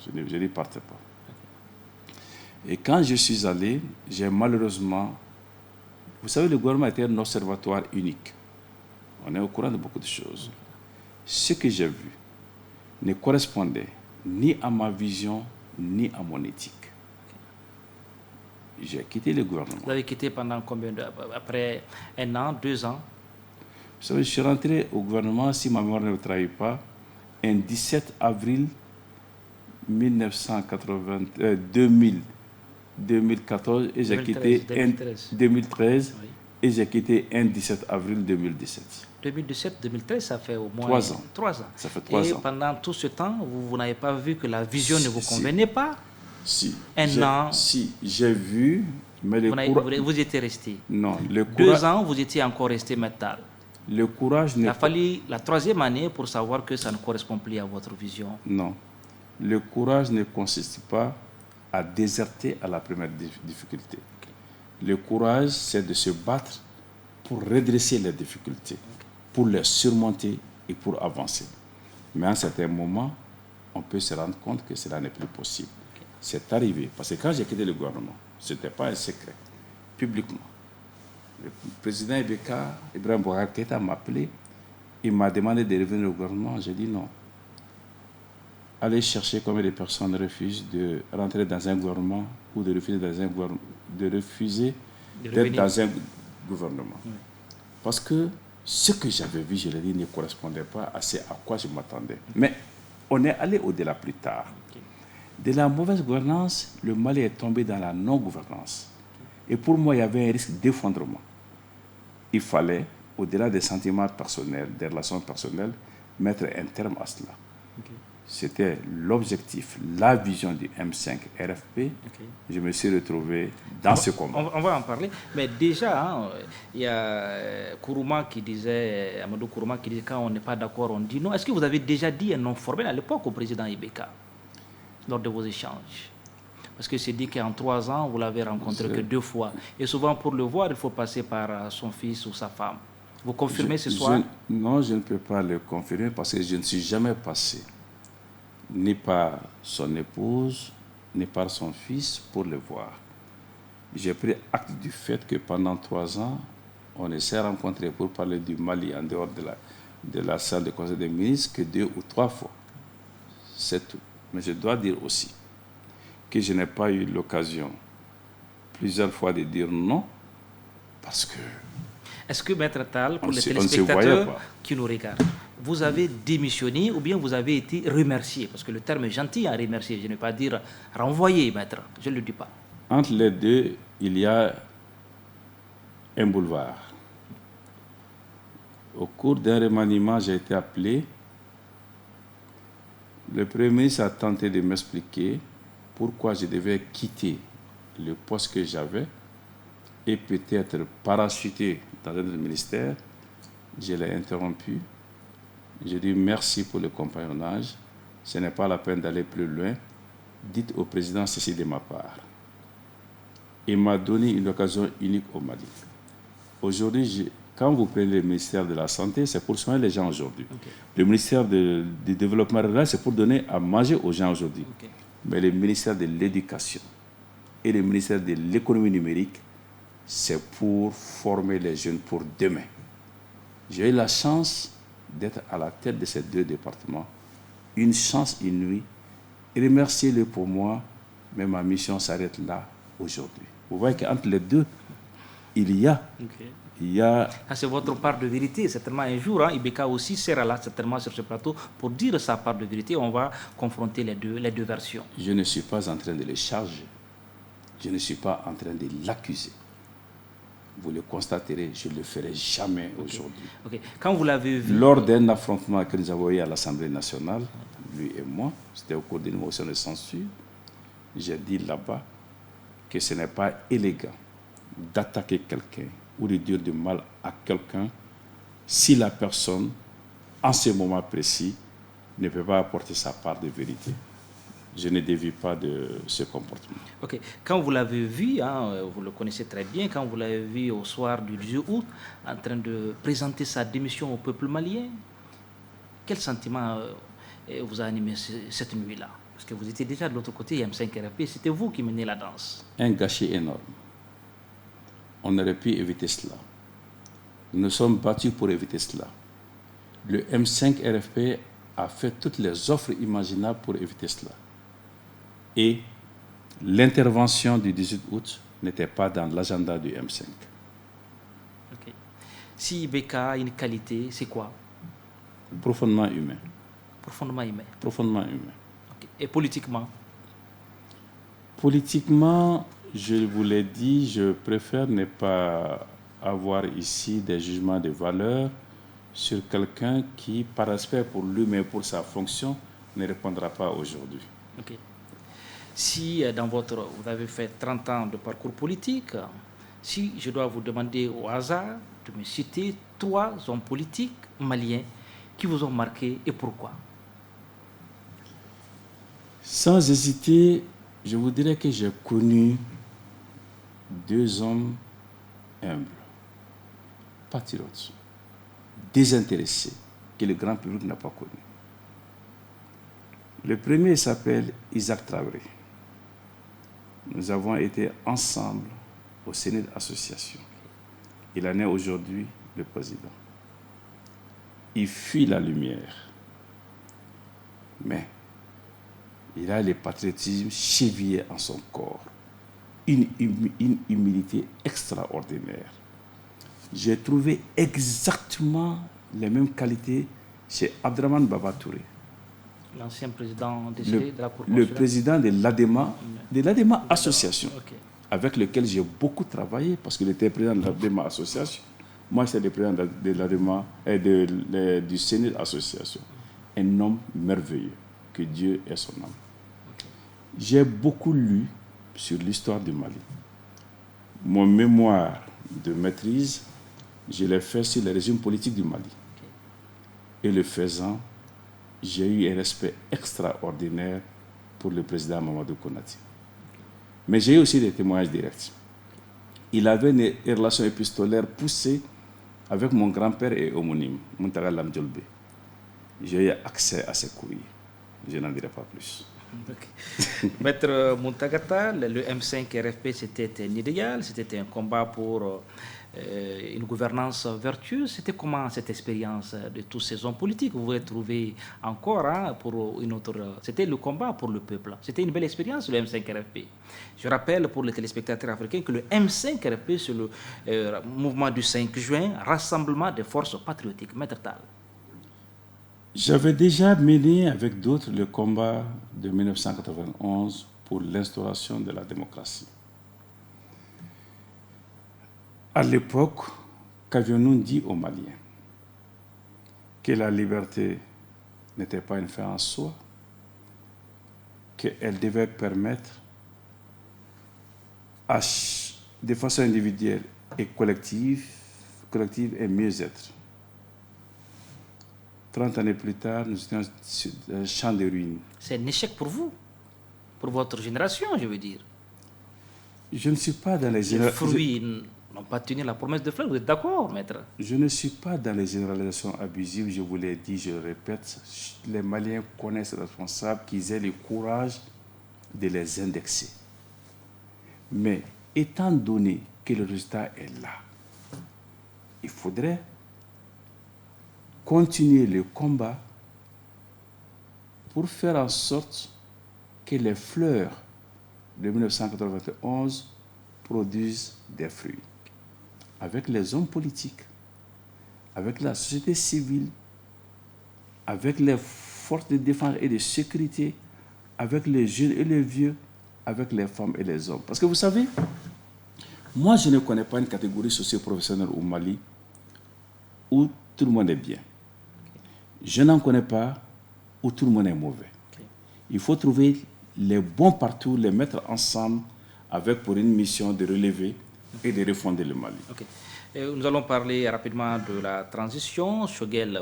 C: Je n'y partais pas. Et quand je suis allé, j'ai malheureusement... Vous savez, le gouvernement était un observatoire unique. On est au courant de beaucoup de choses. Ce que j'ai vu ne correspondait ni à ma vision, ni à mon éthique. J'ai quitté le gouvernement.
B: Vous avez quitté pendant combien de... Après 1 an, 2 ans?
C: Vous savez, je suis rentré au gouvernement, si ma mémoire ne me trahit pas, un 17 avril 2014 et j'ai quitté 2013 oui. Et j'ai quitté un 17 avril 2017.
B: 2017-2013, ça fait au moins
C: 3 ans.
B: 3 ans.
C: Ça fait 3 ans.
B: Et pendant tout ce temps, vous n'avez pas vu que la vision ne vous convenait pas?
C: Si.
B: Un an.
C: Si, j'ai vu, mais
B: vous étiez resté.
C: Non, le courage.
B: 2 ans, vous étiez encore resté mental.
C: Le courage n'est pas...
B: Il a fallu la 3e année pour savoir que ça ne correspond plus à votre vision.
C: Non. Le courage ne consiste pas à déserter à la première difficulté. Okay. Le courage, c'est de se battre pour redresser les difficultés, pour les surmonter et pour avancer. Mais à un certain moment, on peut se rendre compte que cela n'est plus possible. Okay. C'est arrivé, parce que quand j'ai quitté le gouvernement, ce n'était pas un secret, publiquement. Le président Ibeka, Ibrahim Boubacar Keïta, m'a appelé, il m'a demandé de revenir au gouvernement, j'ai dit non. Aller chercher combien de personnes refusent de rentrer dans un gouvernement ou de refuser d'être dans un gouvernement. Oui. Parce que ce que j'avais vu, je l'ai dit, ne correspondait pas à ce à quoi je m'attendais. Mais on est allé au-delà plus tard. Okay. De la mauvaise gouvernance, le Mali est tombé dans la non-gouvernance. Okay. Et pour moi, il y avait un risque d'effondrement. Il fallait, au-delà des sentiments personnels, des relations personnelles, mettre un terme à cela. Okay. C'était l'objectif, la vision du M5 RFP. Okay. Je me suis retrouvé dans ce combat.
B: On va en parler. Mais déjà, il y a Kourouma qui disait, Amadou Kourouma qui disait quand on n'est pas d'accord, on dit non. Est-ce que vous avez déjà dit un non formel à l'époque au président Ibeka lors de vos échanges? Parce que c'est dit qu'en 3 ans, vous l'avez rencontré que 2 fois. Et souvent, pour le voir, il faut passer par son fils ou sa femme. Vous confirmez ce soir?
C: Non, je ne peux pas le confirmer parce que je ne suis jamais passé ni par son épouse, ni par son fils pour le voir. J'ai pris acte du fait que pendant 3 ans, on ne s'est rencontré pour parler du Mali en dehors de la salle de conseil des ministres que 2 ou 3 fois. C'est tout. Mais je dois dire aussi que je n'ai pas eu l'occasion plusieurs fois de dire non parce que...
B: Est-ce que, Maître Tall, pour les téléspectateurs qui nous regardent, vous avez démissionné ou bien vous avez été remercié? Parce que le terme est gentil à remercier, je ne vais pas dire renvoyer, Maître, je ne le dis pas.
C: Entre les deux, il y a un boulevard. Au cours d'un remaniement, j'ai été appelé. Le Premier ministre a tenté de m'expliquer pourquoi je devais quitter le poste que j'avais et peut-être parachuter dans un ministère. Je l'ai interrompu. J'ai dit merci pour le compagnonnage. Ce n'est pas la peine d'aller plus loin. Dites au président ceci de ma part. Il m'a donné une occasion unique au Mali. Aujourd'hui, quand vous prenez le ministère de la Santé, c'est pour soigner les gens aujourd'hui. Okay. Le ministère du Développement rural, c'est pour donner à manger aux gens aujourd'hui. Okay. Mais le ministère de l'Éducation et le ministère de l'Économie numérique, c'est pour former les jeunes pour demain. J'ai eu la chance d'être à la tête de ces 2 départements. Une chance inouïe. Et remerciez-le pour moi, mais ma mission s'arrête là aujourd'hui. Vous voyez qu'entre les deux, il y a... Okay.
B: C'est votre part de vérité. Certainement un jour, Ibeka aussi sera là certainement sur ce plateau pour dire sa part de vérité. On va confronter les deux versions.
C: Je ne suis pas en train de les charger. Je ne suis pas en train de l'accuser. Vous le constaterez, je ne le ferai jamais aujourd'hui.
B: Okay. Quand vous l'avez vu...
C: Lors d'un affrontement que nous avons eu à l'Assemblée nationale, lui et moi, c'était au cours d'une motion de censure, j'ai dit là-bas que ce n'est pas élégant d'attaquer quelqu'un ou de dire du mal à quelqu'un si la personne, en ce moment précis, ne peut pas apporter sa part de vérité. Je ne dévie pas de ce comportement.
B: Ok. Quand vous l'avez vu, hein, vous le connaissez très bien, quand vous l'avez vu au soir du 18 août, en train de présenter sa démission au peuple malien, quel sentiment vous a animé cette nuit-là? Parce que vous étiez déjà de l'autre côté, M5RFP, c'était vous qui menez la danse.
C: Un gâchis énorme. On aurait pu éviter cela. Nous nous sommes battus pour éviter cela. Le M5RFP a fait toutes les offres imaginables pour éviter cela. Et l'intervention du 18 août n'était pas dans l'agenda du M5.
B: Okay. Si BK a une qualité, c'est quoi?
C: Profondément humain.
B: Profondément humain.
C: Profondément humain.
B: Okay. Et politiquement?
C: Politiquement, je vous l'ai dit, je préfère ne pas avoir ici des jugements de valeur sur quelqu'un qui, par respect pour lui, mais pour sa fonction, ne répondra pas aujourd'hui.
B: Okay. Si vous avez fait 30 ans de parcours politique, si je dois vous demander au hasard de me citer 3 hommes politiques maliens qui vous ont marqué et pourquoi?
C: Sans hésiter, je vous dirais que j'ai connu 2 hommes humbles, patriotes, désintéressés, que le grand public n'a pas connus. Le premier s'appelle Isaac Traoré. Nous avons été ensemble au Sénat Association. Il en est aujourd'hui le président. Il fuit la lumière, mais il a le patriotisme chevillé en son corps, une humilité extraordinaire. J'ai trouvé exactement les mêmes qualités chez Abdraman Baba Touré,
B: l'ancien président de la Cour
C: le président de l'ADEMA Association, okay, avec lequel j'ai beaucoup travaillé parce qu'il était président de l'ADEMA Association. Moi, j'étais le président de l'ADEMA et du Sénat Association. Un homme merveilleux, que Dieu ait son âme. Okay. J'ai beaucoup lu sur l'histoire du Mali. Mon mémoire de maîtrise, je l'ai fait sur le régime politique du Mali. Okay. Et le faisant, j'ai eu un respect extraordinaire pour le président Mamadou Konati. Mais j'ai eu aussi des témoignages directs. Il avait une relation épistolaire poussée avec mon grand-père et homonyme, Muntaga Lamdjolbe. J'ai eu accès à ses courriers. Je n'en dirai pas plus.
B: Okay. Maître Muntagata, le M5RFP, c'était un idéal, c'était un combat pour une gouvernance vertueuse. C'était comment cette expérience de tous ces hommes politiques? Vous vous retrouvez encore pour une autre... C'était le combat pour le peuple. C'était une belle expérience, le M5RFP. Je rappelle pour les téléspectateurs africains que le M5RFP, c'est le mouvement du 5 juin, rassemblement des forces patriotiques. Maître Tal.
C: J'avais déjà mené avec d'autres le combat de 1991 pour l'instauration de la démocratie. À l'époque, qu'avions-nous dit aux Maliens? Que la liberté n'était pas une fin en soi, qu'elle devait permettre de façon individuelle et collective et mieux-être. 30 années plus tard, nous étions sur un champ de ruines.
B: C'est un échec pour vous, pour votre génération, je veux dire.
C: Je ne suis pas dans les généralisations.
B: Les fruits n'ont pas tenu la promesse de fleurs, vous êtes d'accord, maître?
C: Je ne suis pas dans les généralisations abusives, je vous l'ai dit, je le répète. Les Maliens connaissent les responsables, qu'ils aient le courage de les indexer. Mais étant donné que le résultat est là, il faudrait continuer le combat pour faire en sorte que les fleurs de 1991 produisent des fruits. Avec les hommes politiques, avec la société civile, avec les forces de défense et de sécurité, avec les jeunes et les vieux, avec les femmes et les hommes. Parce que vous savez, moi, je ne connais pas une catégorie socio-professionnelle au Mali où tout le monde est bien. Je n'en connais pas où tout le monde est mauvais. Il faut trouver les bons partout, les mettre ensemble avec pour une mission de relever et de refonder le Mali.
B: Nous allons parler rapidement de la transition. Choguel,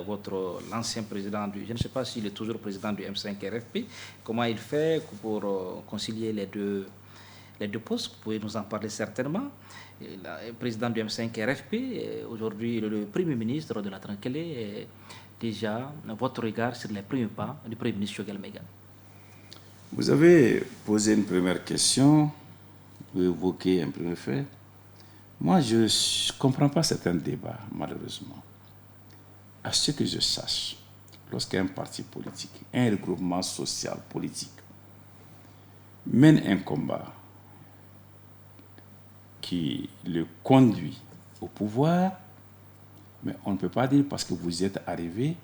B: l'ancien président je ne sais pas s'il est toujours président du M5 RFP, comment il fait pour concilier les deux postes? Vous pouvez nous en parler certainement. Le président du M5 RFP, aujourd'hui le Premier ministre de la Tranquillité, déjà votre regard sur les premiers pas du Premier ministre Choguel Maïga.
C: Vous avez posé une première question, vous évoquez un premier fait. Moi, je ne comprends pas certains débats, malheureusement. À ce que je sache, lorsqu'un parti politique, un regroupement social politique, mène un combat qui le conduit au pouvoir, mais on ne peut pas dire parce que vous êtes arrivé,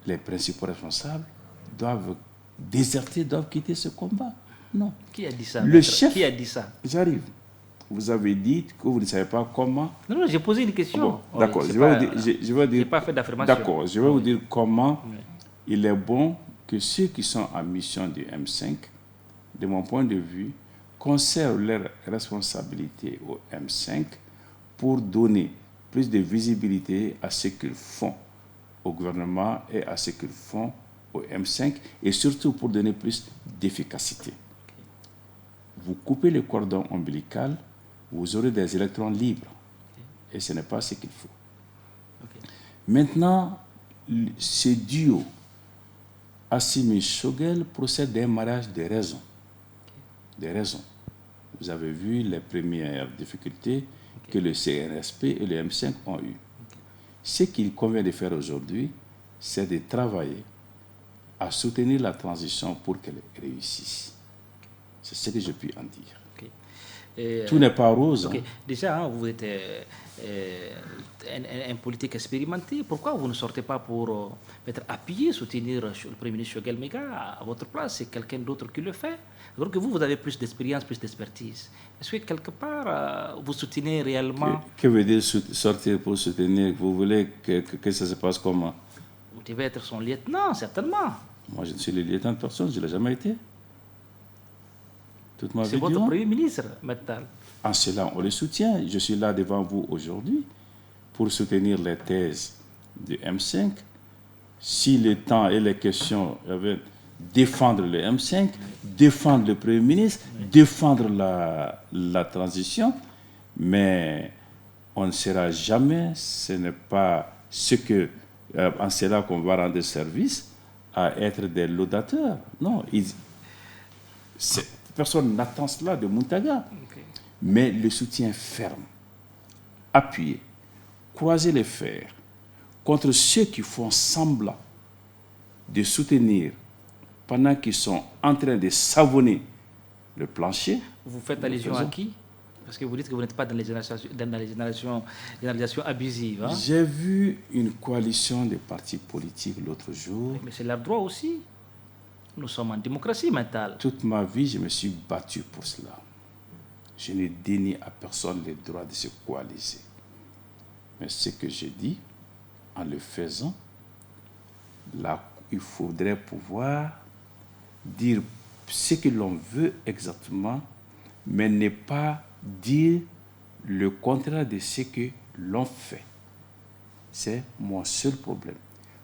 C: les principaux responsables doivent déserter, doivent quitter ce combat. Non.
B: Qui a dit ça?
C: Le chef.
B: Qui a dit ça?
C: J'arrive. Vous avez dit que vous ne savez pas comment.
B: Non, j'ai posé une question.
C: Bon, d'accord, je vais dire.
B: Pas fait d'affirmation.
C: D'accord, je vais vous dire comment il est bon que ceux qui sont en mission du M5, de mon point de vue, conservent leur responsabilité au M5 pour donner plus de visibilité à ce qu'ils font au gouvernement et à ce qu'ils font au M5 et surtout pour donner plus d'efficacité. Vous coupez le cordon ombilical, vous aurez des électrons libres. Et ce n'est pas ce qu'il faut. Maintenant, ce duo Assimi-Choguel procède d'un mariage des raisons. Des raisons. Vous avez vu les premières difficultés que le CNSP et le M5 ont eues. Ce qu'il convient de faire aujourd'hui, c'est de travailler à soutenir la transition pour qu'elle réussisse. C'est ce que je puis en dire. Tout n'est pas rose.
B: Déjà, vous êtes un politique expérimenté. Pourquoi vous ne sortez pas pour appuyer, soutenir le Premier ministre Choguel Maïga à votre place? C'est quelqu'un d'autre qui le fait. Alors que vous avez plus d'expérience, plus d'expertise. Est-ce que quelque part, vous soutenez réellement?
C: Que veut dire sortir pour soutenir? Vous voulez que ça se passe comment?
B: Vous devez être son lieutenant, certainement.
C: Moi, je ne suis le lieutenant de personne, je ne l'ai jamais été.
B: C'est votre Premier ministre, maintenant.
C: En cela, on le soutient. Je suis là devant vous aujourd'hui pour soutenir les thèses du M5. Si le temps et les questions avaient défendre le M5, défendre le Premier ministre, défendre la transition, mais on ne sera jamais, ce n'est pas ce que, en cela qu'on va rendre service à être des laudateurs. Non, personne n'attend cela de Muntaga. Mais le soutien ferme, appuyé, croiser les fers contre ceux qui font semblant de soutenir pendant qu'ils sont en train de savonner le plancher.
B: Vous faites allusion à qui? Parce que vous dites que vous n'êtes pas dans les générations abusives. Hein?
C: J'ai vu une coalition de partis politiques l'autre jour.
B: Mais c'est leur droit aussi. Nous sommes en démocratie maintenant.
C: Toute ma vie, je me suis battu pour cela. Je ne dénie à personne le droit de se coaliser. Mais ce que je dis, en le faisant, là, il faudrait pouvoir dire ce que l'on veut exactement, mais ne pas dire le contraire de ce que l'on fait. C'est mon seul problème.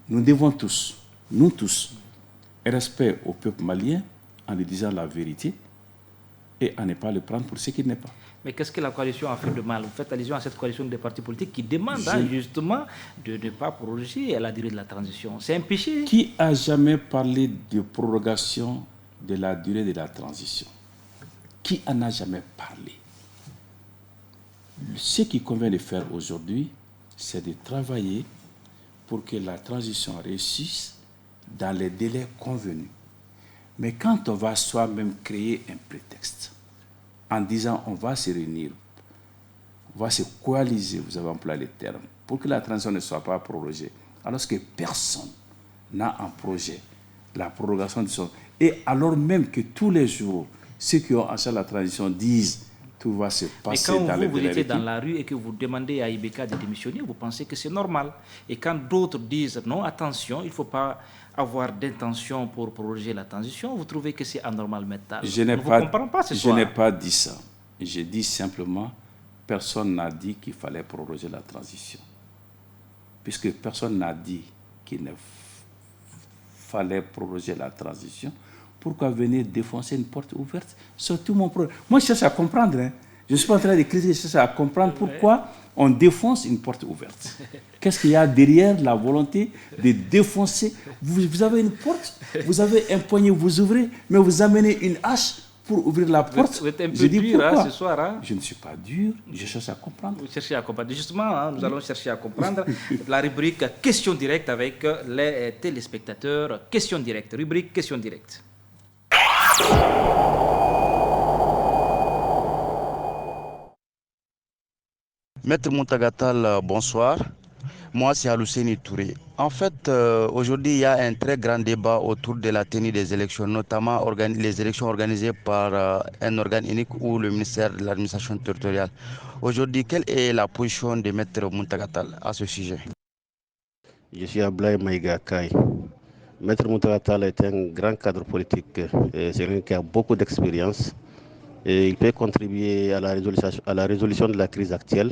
C: Nous devons tous, nous tous, respect au peuple malien en lui disant la vérité et à ne pas le prendre pour ce qu'il n'est pas.
B: Mais qu'est-ce que la coalition a fait de mal? Vous faites allusion à cette coalition des partis politiques qui demande justement de ne pas proroger à la durée de la transition. C'est un péché.
C: Qui a jamais parlé de prorogation de la durée de la transition? Qui en a jamais parlé? Ce qu'il convient de faire aujourd'hui, c'est de travailler pour que la transition réussisse dans les délais convenus. Mais quand on va soi-même créer un prétexte en disant on va se réunir, on va se coaliser, vous avez employé les termes, pour que la transition ne soit pas prorogée, alors que personne n'a en projet la prorogation de son... Et alors même que tous les jours, ceux qui ont en charge la transition disent tout va se passer dans les délais.
B: Mais quand vous étiez dans la rue et que vous demandez à Ibeka de démissionner, vous pensez que c'est normal. Et quand d'autres disent non, attention, il ne faut pas avoir d'intention pour proroger la transition, vous trouvez que c'est anormal maintenant.
C: Je n'ai pas dit ça. J'ai dit simplement, personne n'a dit qu'il fallait proroger la transition. Puisque personne n'a dit qu'il ne fallait proroger la transition, pourquoi venir défoncer une porte ouverte? C'est tout mon problème. Moi, je cherche à comprendre. Hein. Je ne suis pas en train de critiquer, je cherche à comprendre pourquoi on défonce une porte ouverte. Qu'est-ce qu'il y a derrière la volonté de défoncer? Vous avez une porte, vous avez un poignet, vous ouvrez, mais vous amenez une hache pour ouvrir la porte.
B: Vous êtes un peu dur hein, ce soir. Hein?
C: Je ne suis pas dur, je cherche à comprendre.
B: Vous cherchez à comprendre. Justement, hein, nous allons chercher à comprendre la rubrique Questions directes avec les téléspectateurs. Questions directes, rubrique Questions directes.
A: Maître Muntagatal, bonsoir. Moi, c'est Alousseni Touré. En fait, aujourd'hui, il y a un très grand débat autour de la tenue des élections, notamment les élections organisées par un organe unique ou le ministère de l'administration territoriale. Aujourd'hui, quelle est la position de Maître Muntagatal à ce sujet?
D: Je suis Ablaye Maïga Kai. Maître Muntagatal est un grand cadre politique. C'est quelqu'un qui a beaucoup d'expérience. Et il peut contribuer à la résolution de la crise actuelle.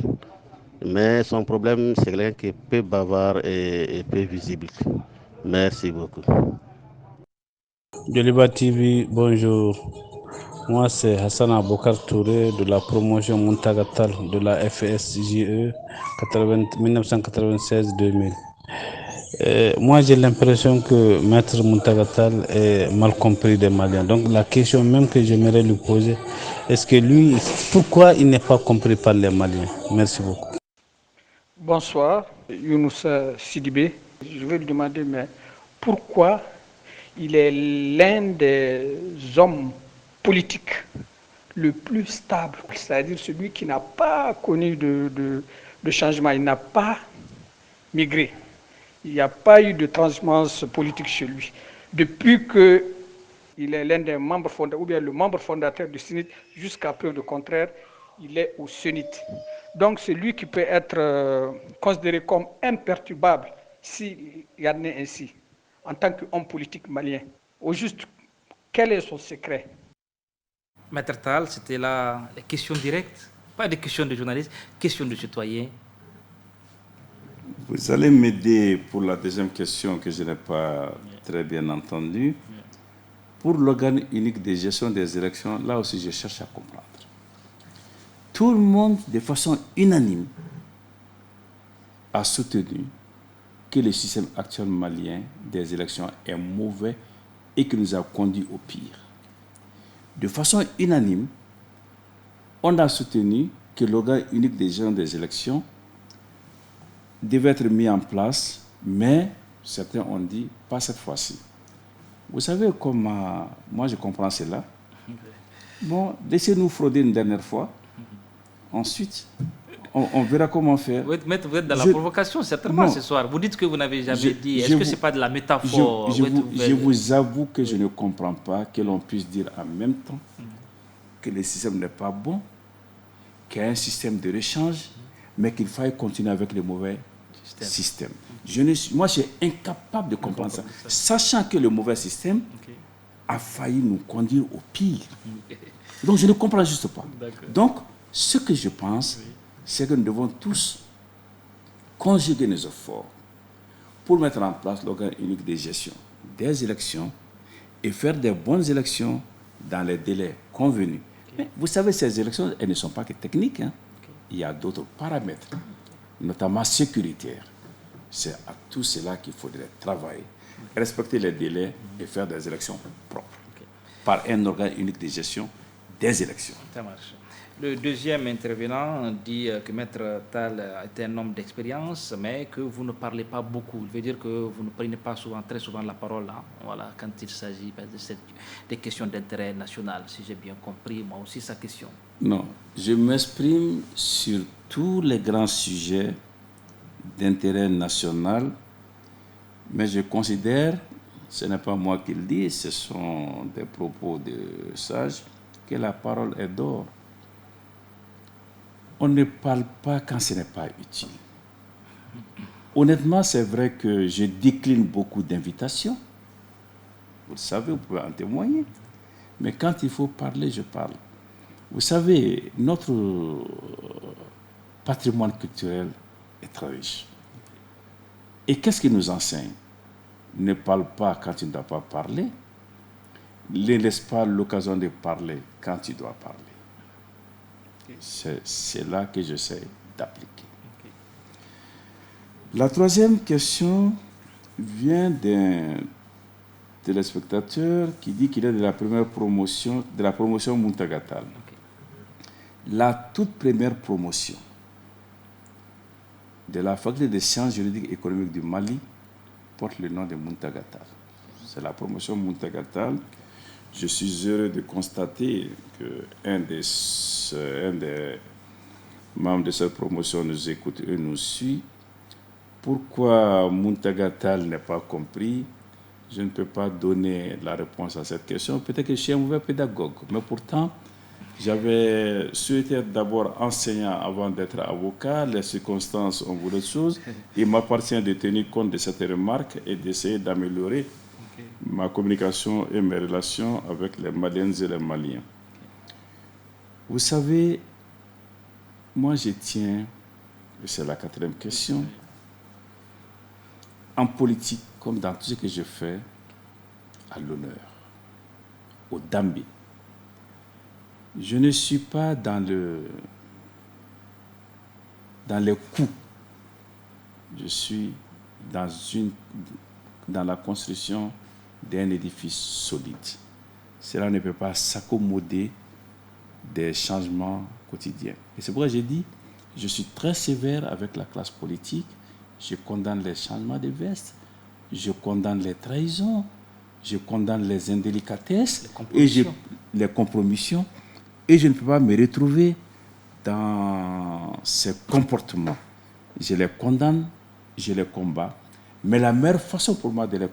D: Mais son problème, c'est quelqu'un qui est peu bavard et peu visible. Merci beaucoup.
E: Joliba TV, bonjour. Moi, c'est Hassan Abokar Touré de la promotion Muntagatal de la FSJE 1996-2000. Moi, j'ai l'impression que Maître Muntagatal est mal compris des Maliens. Donc, la question même que j'aimerais lui poser, est-ce que lui, pourquoi il n'est pas compris par les Maliens? Merci beaucoup.
F: Bonsoir, Younoussa Sidibé. Je vais lui demander, mais pourquoi il est l'un des hommes politiques le plus stable, c'est-à-dire celui qui n'a pas connu de changement, il n'a pas migré. Il n'y a pas eu de transhumance politique chez lui. Depuis qu'il est l'un des membres fondateurs, ou bien le membre fondateur du SNIT, jusqu'à preuve de contraire, il est au SNIT. Donc c'est lui qui peut être considéré comme imperturbable s'il y en est ainsi, en tant qu'homme politique malien. Au juste, quel est son secret?
B: Maître Tal, c'était la question directe, pas des questions de journalistes, questions de citoyens.
C: Vous allez m'aider pour la deuxième question que je n'ai pas très bien entendue. Pour l'organe unique de gestion des élections, là aussi je cherche à comprendre. Tout le monde, de façon unanime, a soutenu que le système actuel malien des élections est mauvais et que nous a conduit au pire. De façon unanime, on a soutenu que l'organe unique de gestion des élections devait être mis en place, mais certains ont dit pas cette fois-ci. Vous savez comment moi je comprends cela? Bon, laissez-nous frauder une dernière fois. Ensuite, on verra comment faire.
B: Vous êtes dans la provocation, certainement, non, ce soir. Vous dites que vous n'avez jamais dit. Est-ce que ce n'est pas de la métaphore?
C: Je vous avoue que je ne comprends pas que l'on puisse dire en même temps que le système n'est pas bon, qu'il y a un système de rechange, mais qu'il faille continuer avec le mauvais système. Moi, je suis incapable de comprendre ça. Sachant que le mauvais système a failli nous conduire au pire. Donc, je ne comprends juste pas. Donc, ce que je pense, c'est que nous devons tous conjuguer nos efforts pour mettre en place l'organe unique de gestion des élections et faire des bonnes élections dans les délais convenus. Mais vous savez, ces élections, elles ne sont pas que techniques. Hein. Il y a d'autres paramètres, notamment sécuritaires. C'est à tout cela qu'il faudrait travailler, respecter les délais et faire des élections propres par un organe unique de gestion des élections.
B: Ça marche. Le deuxième intervenant dit que Maître Tal est un homme d'expérience, mais que vous ne parlez pas beaucoup. Il veut dire que vous ne prenez pas très souvent la parole hein, voilà, quand il s'agit des questions d'intérêt national, si j'ai bien compris, moi aussi, sa question.
C: Non, je m'exprime sur tous les grands sujets d'intérêt national, mais je considère, ce n'est pas moi qui le dis, ce sont des propos de sages, que la parole est d'or. On ne parle pas quand ce n'est pas utile. Honnêtement, c'est vrai que je décline beaucoup d'invitations. Vous le savez, vous pouvez en témoigner. Mais quand il faut parler, je parle. Vous savez, notre patrimoine culturel est très riche. Et qu'est-ce qu'il nous enseigne? Ne parle pas quand tu ne dois pas parler. Ne laisse pas l'occasion de parler quand tu dois parler. C'est là que j'essaie d'appliquer. La troisième question vient d'un téléspectateur qui dit qu'il est de la première promotion, de la promotion Muntagatal. La toute première promotion de la faculté des sciences juridiques et économiques du Mali porte le nom de Muntagatal. C'est la promotion Muntagatal. Je suis heureux de constater qu'un des membres de cette promotion nous écoute et nous suit. Pourquoi Muntagatal n'est pas compris? Je ne peux pas donner la réponse à cette question. Peut-être que je suis un mauvais pédagogue, mais pourtant, j'avais souhaité être d'abord enseignant avant d'être avocat. Les circonstances ont voulu de choses. Il m'appartient de tenir compte de cette remarque et d'essayer d'améliorer ma communication et mes relations avec les Maliennes et les Maliens. Vous savez, moi je tiens, et c'est la quatrième question, en politique, comme dans tout ce que je fais, à l'honneur, au dambi. Je ne suis pas dans les coups. Je suis dans la construction d'un édifice solide. Cela ne peut pas s'accommoder des changements quotidiens. Et c'est pourquoi j'ai dit, je suis très sévère avec la classe politique. Je condamne les changements de veste, je condamne les trahisons, je condamne les indélicatesses, les compromissions, et je ne peux pas me retrouver dans ces comportements. Je les condamne, je les combats, mais la meilleure façon pour moi de les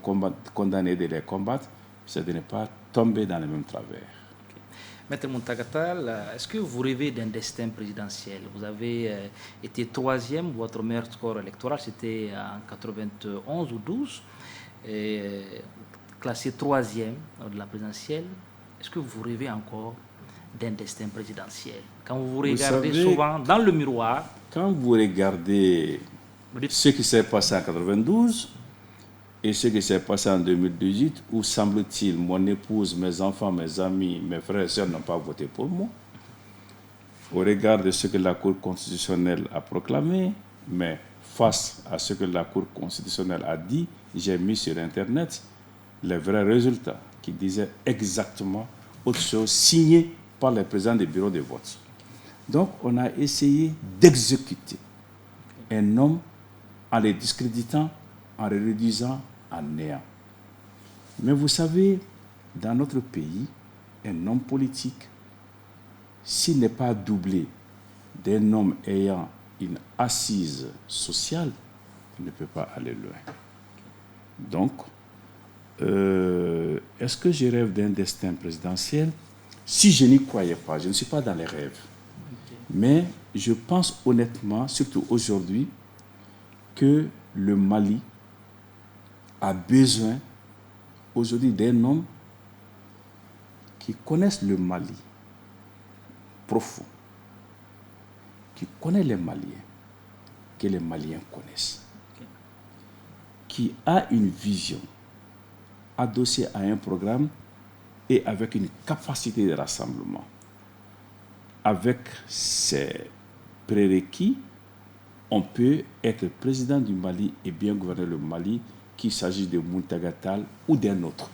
C: condamner et de les combattre, c'est de ne pas tomber dans le même travers.
B: Maître Muntagatal, est-ce que vous rêvez d'un destin présidentiel? Vous avez été troisième, votre meilleur score électoral c'était en 91 ou 12, classé troisième de la présidentielle. Est-ce que vous rêvez encore d'un destin présidentiel? Quand vous regardez souvent dans le miroir...
C: Quand vous regardez ce qui s'est passé en 92 et ce qui s'est passé en 2018, où semble-t-il mon épouse, mes enfants, mes amis, mes frères et sœurs n'ont pas voté pour moi, au regard de ce que la Cour constitutionnelle a proclamé, mais face à ce que la Cour constitutionnelle a dit, j'ai mis sur Internet les vrais résultats qui disaient exactement autre chose, signés par les présidents des bureaux de vote. Donc, on a essayé d'exécuter un homme en le discréditant, en le réduisant à néant. Mais vous savez, dans notre pays, un homme politique, s'il n'est pas doublé d'un homme ayant une assise sociale, il ne peut pas aller loin. Donc, est-ce que je rêve d'un destin présidentiel? Si je n'y croyais pas, je ne suis pas dans les rêves. Mais je pense honnêtement, surtout aujourd'hui, que le Mali a besoin aujourd'hui d'un homme qui connaisse le Mali profond, qui connaît les Maliens, que les Maliens connaissent, qui a une vision adossée à un programme et avec une capacité de rassemblement. Avec ces prérequis, on peut être président du Mali et bien gouverner le Mali, qu'il s'agisse de Muntagatal ou d'un autre.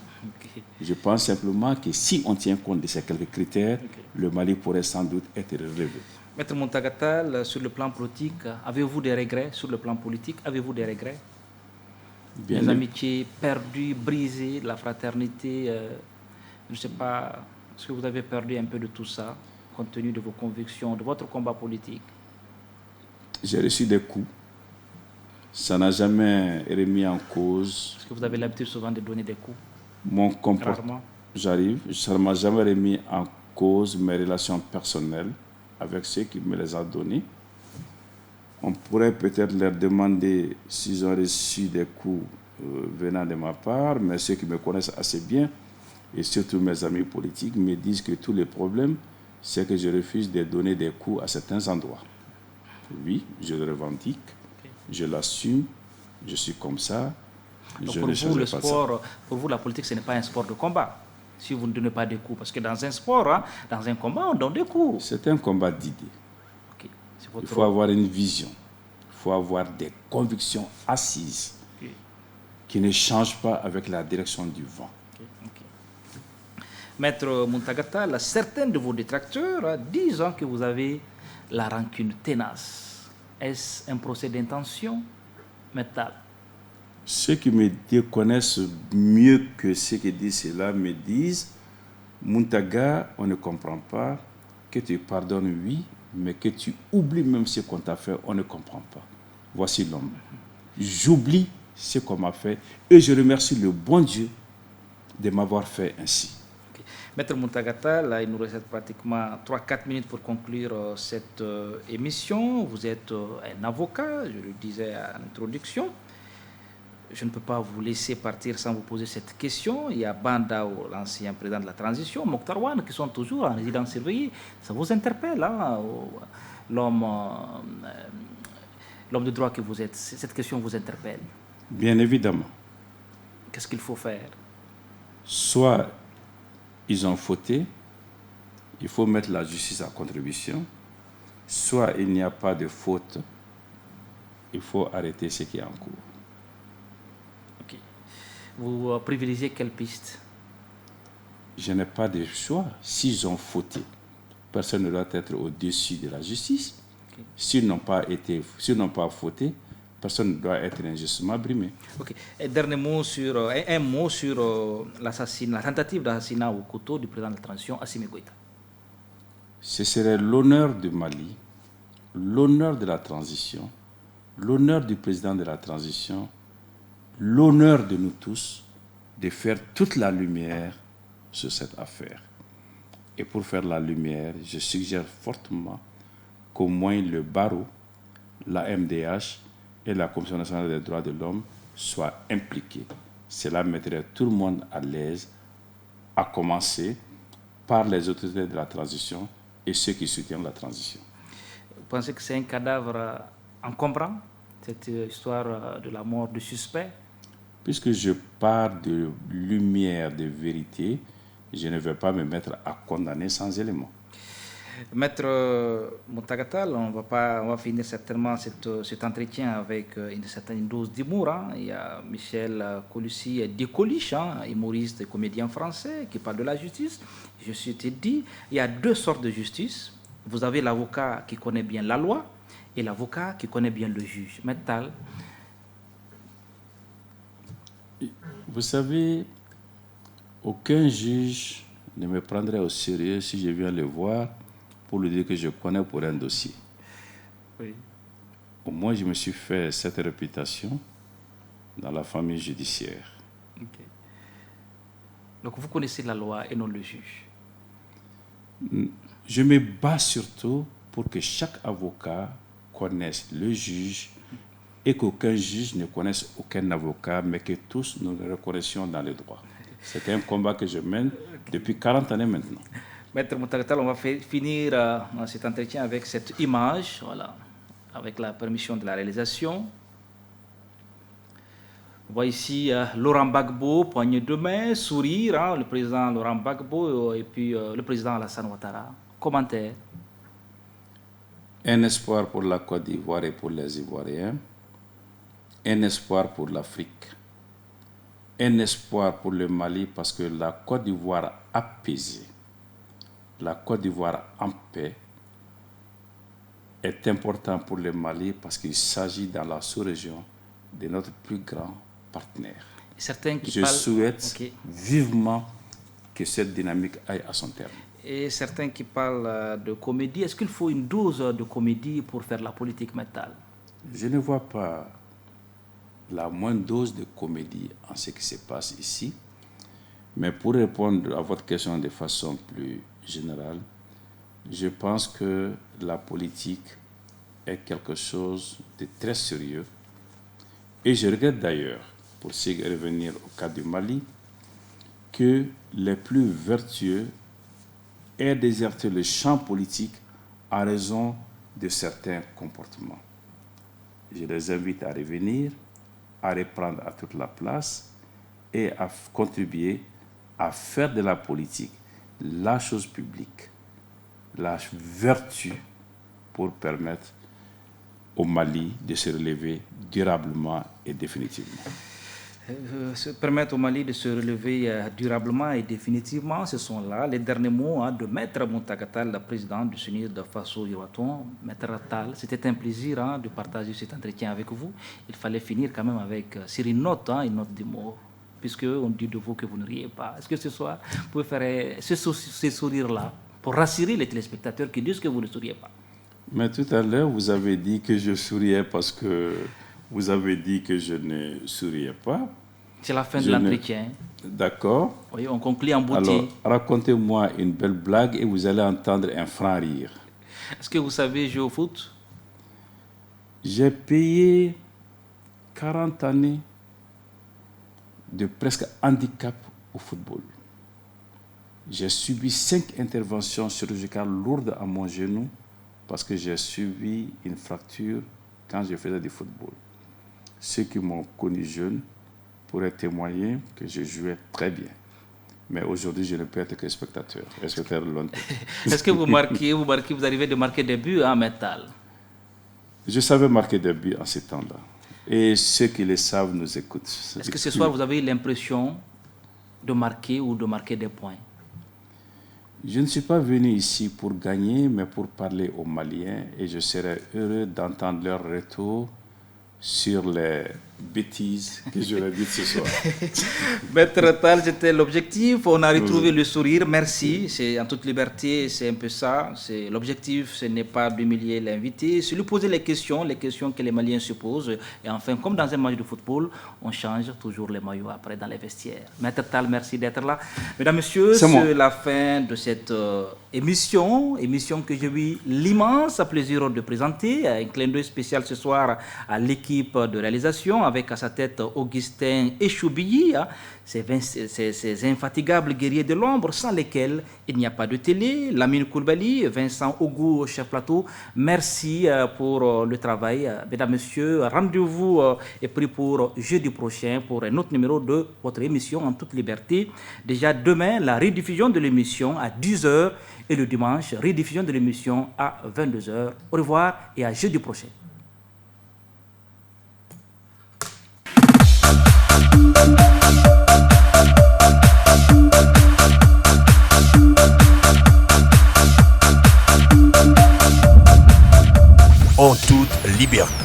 C: Je pense simplement que si on tient compte de ces quelques critères, le Mali pourrait sans doute être relevé.
B: Maître Muntagatal, sur le plan politique, avez-vous des regrets? Sur le plan politique, avez-vous des regrets? Des amitiés perdues, brisées, la fraternité, je ne sais pas, est-ce que vous avez perdu un peu de tout ça, compte tenu de vos convictions, de votre combat politique?
C: J'ai reçu des coups. Ça n'a jamais remis en cause.
B: Est-ce que vous avez l'habitude souvent de donner des coups?
C: Mon comportement, j'arrive, ça ne m'a jamais remis en cause mes relations personnelles avec ceux qui me les ont données. On pourrait peut-être leur demander s'ils ont reçu des coups venant de ma part, mais ceux qui me connaissent assez bien, et surtout mes amis politiques, me disent que tous les problèmes, c'est que je refuse de donner des coups à certains endroits. Oui, je le revendique, je l'assume, je suis comme ça.
B: Donc pour vous, le sport, pour vous, la politique, ce n'est pas un sport de combat, si vous ne donnez pas des coups. Parce que dans un sport, hein, dans un combat, on donne des coups.
C: C'est un combat d'idées.
B: Okay.
C: Il faut avoir une vision, il faut avoir des convictions assises qui ne changent pas avec la direction du vent.
B: Maître Muntagata, certains de vos détracteurs disent que vous avez la rancune tenace. Est-ce un procès d'intention, Maître?
C: Ceux qui me connaissent mieux que ceux qui disent cela me disent, Muntaga, on ne comprend pas, que tu pardonnes, oui, mais que tu oublies même ce qu'on t'a fait, on ne comprend pas. Voici l'homme. J'oublie ce qu'on m'a fait et je remercie le bon Dieu de m'avoir fait ainsi.
B: Okay. Maître Muntagata, là, il nous reste pratiquement 3-4 minutes pour conclure cette émission. Vous êtes un avocat, je le disais à l'introduction. Je ne peux pas vous laisser partir sans vous poser cette question. Il y a Bandao, l'ancien président de la transition, Mokhtar Wane, qui sont toujours en résidence surveillée. Ça vous interpelle, hein, l'homme de droit que vous êtes. Cette question vous interpelle.
C: Bien évidemment.
B: Qu'est-ce qu'il faut faire?
C: Soit ils ont fauté, il faut mettre la justice à contribution. Soit il n'y a pas de faute, il faut arrêter ce qui est en cours.
B: Vous privilégiez quelle piste?
C: Je n'ai pas de choix. S'ils ont fauté, personne ne doit être au-dessus de la justice. Okay. S'ils n'ont pas fauté, personne ne doit être injustement brimé.
B: Ok. Et dernier mot sur un mot sur l'assassinat, la tentative d'assassinat au couteau du président de la transition, Assimi Goïta.
C: Ce serait l'honneur du Mali, l'honneur de la transition, l'honneur du président de la transition, l'honneur de nous tous de faire toute la lumière sur cette affaire. Et pour faire la lumière, je suggère fortement qu'au moins le barreau, la MDH et la Commission nationale des droits de l'homme soient impliqués. Cela mettrait tout le monde à l'aise, à commencer par les autorités de la transition et ceux qui soutiennent la transition.
B: Vous pensez que c'est un cadavre encombrant, cette histoire de la mort du suspect?
C: Puisque je pars de lumière, de vérité, je ne vais pas me mettre à condamner sans éléments.
B: Maître Muntagata, on va finir certainement cet entretien avec une certaine dose d'humour. Hein. Il y a Michel Colussi Décoliche, hein, humoriste et comédien français, qui parle de la justice. Je suis dit, il y a deux sortes de justice. Vous avez l'avocat qui connaît bien la loi et l'avocat qui connaît bien le juge. Maître Tal.
C: Vous savez, aucun juge ne me prendrait au sérieux si je viens le voir pour lui dire que je connais pour un dossier.
B: Oui.
C: Au moins, je me suis fait cette réputation dans la famille judiciaire.
B: Okay. Donc, vous connaissez la loi et non le juge?
C: Je me bats surtout pour que chaque avocat connaisse le juge et qu'aucun juge ne connaisse aucun avocat, mais que tous nous le reconnaissions dans le droit. C'est un combat que je mène depuis 40 années maintenant.
B: Maître Muntagata, on va finir cet entretien avec cette image, voilà, avec la permission de la réalisation. On voit ici Laurent Gbagbo, poignée de main, sourire, hein, le président Laurent Gbagbo et puis le président Alassane Ouattara. Commentaire?
C: Un espoir pour la Côte d'Ivoire et pour les Ivoiriens, un espoir pour l'Afrique, un espoir pour le Mali parce que la Côte d'Ivoire apaisée, la Côte d'Ivoire en paix est important pour le Mali parce qu'il s'agit dans la sous-région de notre plus grand partenaire. Je souhaite vivement que cette dynamique aille à son terme.
B: Et certains qui parlent de comédie, est-ce qu'il faut une dose de comédie pour faire la politique mentale?
C: Je ne vois pas la moindre dose de comédie en ce qui se passe ici. Mais pour répondre à votre question de façon plus générale, je pense que la politique est quelque chose de très sérieux. Et je regrette d'ailleurs, pour revenir au cas du Mali, que les plus vertueux aient déserté le champ politique à raison de certains comportements. Je les invite à revenir, à reprendre à toute la place et à contribuer à faire de la politique la chose publique, la vertu pour permettre au Mali de se relever durablement et définitivement.
B: Permettre au Mali de se relever durablement et définitivement, ce sont là les derniers mots de Maître Mountaga Tall, le président du CNUD de Faso-Ywaton. Maître Tall, c'était un plaisir de partager cet entretien avec vous. Il fallait finir quand même sur une note de mots, puisqu'on dit de vous que vous ne riez pas. Est-ce que ce soir, vous pouvez faire ce sourire-là pour rassurer les téléspectateurs qui disent que vous ne souriez pas?
C: Mais tout à l'heure, vous avez dit que je souriais parce que vous avez dit que je ne souriais pas.
B: C'est la fin de l'entretien.
C: D'accord.
B: Oui, on conclut en beauté.
C: Alors, racontez-moi une belle blague et vous allez entendre un franc rire.
B: Est-ce que vous savez jouer au foot?
C: J'ai payé 40 années de presque handicap au football. J'ai subi 5 interventions chirurgicales lourdes à mon genou parce que j'ai subi une fracture quand je faisais du football. Ceux qui m'ont connu jeune pourraient témoigner que je jouais très bien. Mais aujourd'hui, je ne peux être que spectateur longtemps.
B: Est-ce que vous arrivez de marquer des buts en métal?
C: Je savais marquer des buts en ces temps-là. Et ceux qui le savent nous écoutent.
B: Est-ce que ce soir, vous avez l'impression de marquer ou de marquer des points?
C: Je ne suis pas venu ici pour gagner, mais pour parler aux Maliens et je serais heureux d'entendre leur retour sur les bêtises que je leur ai dites ce soir.
B: Maître Tall, c'était l'objectif. On a retrouvé le sourire. Merci. C'est en toute liberté, c'est un peu ça. L'objectif, ce n'est pas d'humilier l'invité, c'est lui poser les questions que les Maliens se posent. Et enfin, comme dans un match de football, on change toujours les maillots après dans les vestiaires. Maître Tall, merci d'être là. Mesdames, Messieurs, c'est la fin de cette émission que j'ai eu l'immense plaisir de présenter. Un clin d'œil spécial ce soir à l'équipe de réalisation avec à sa tête Augustin Echoubilly, ces infatigables guerriers de l'ombre sans lesquels il n'y a pas de télé. Lamine Koulibaly, Vincent Ogou, chef plateau, merci pour le travail. Mesdames, Messieurs, rendez-vous est pris pour jeudi prochain pour un autre numéro de votre émission en toute liberté. Déjà demain, la rediffusion de l'émission à 10h et le dimanche, rediffusion de l'émission à 22h. Au revoir et à jeudi prochain.
G: En toute liberté.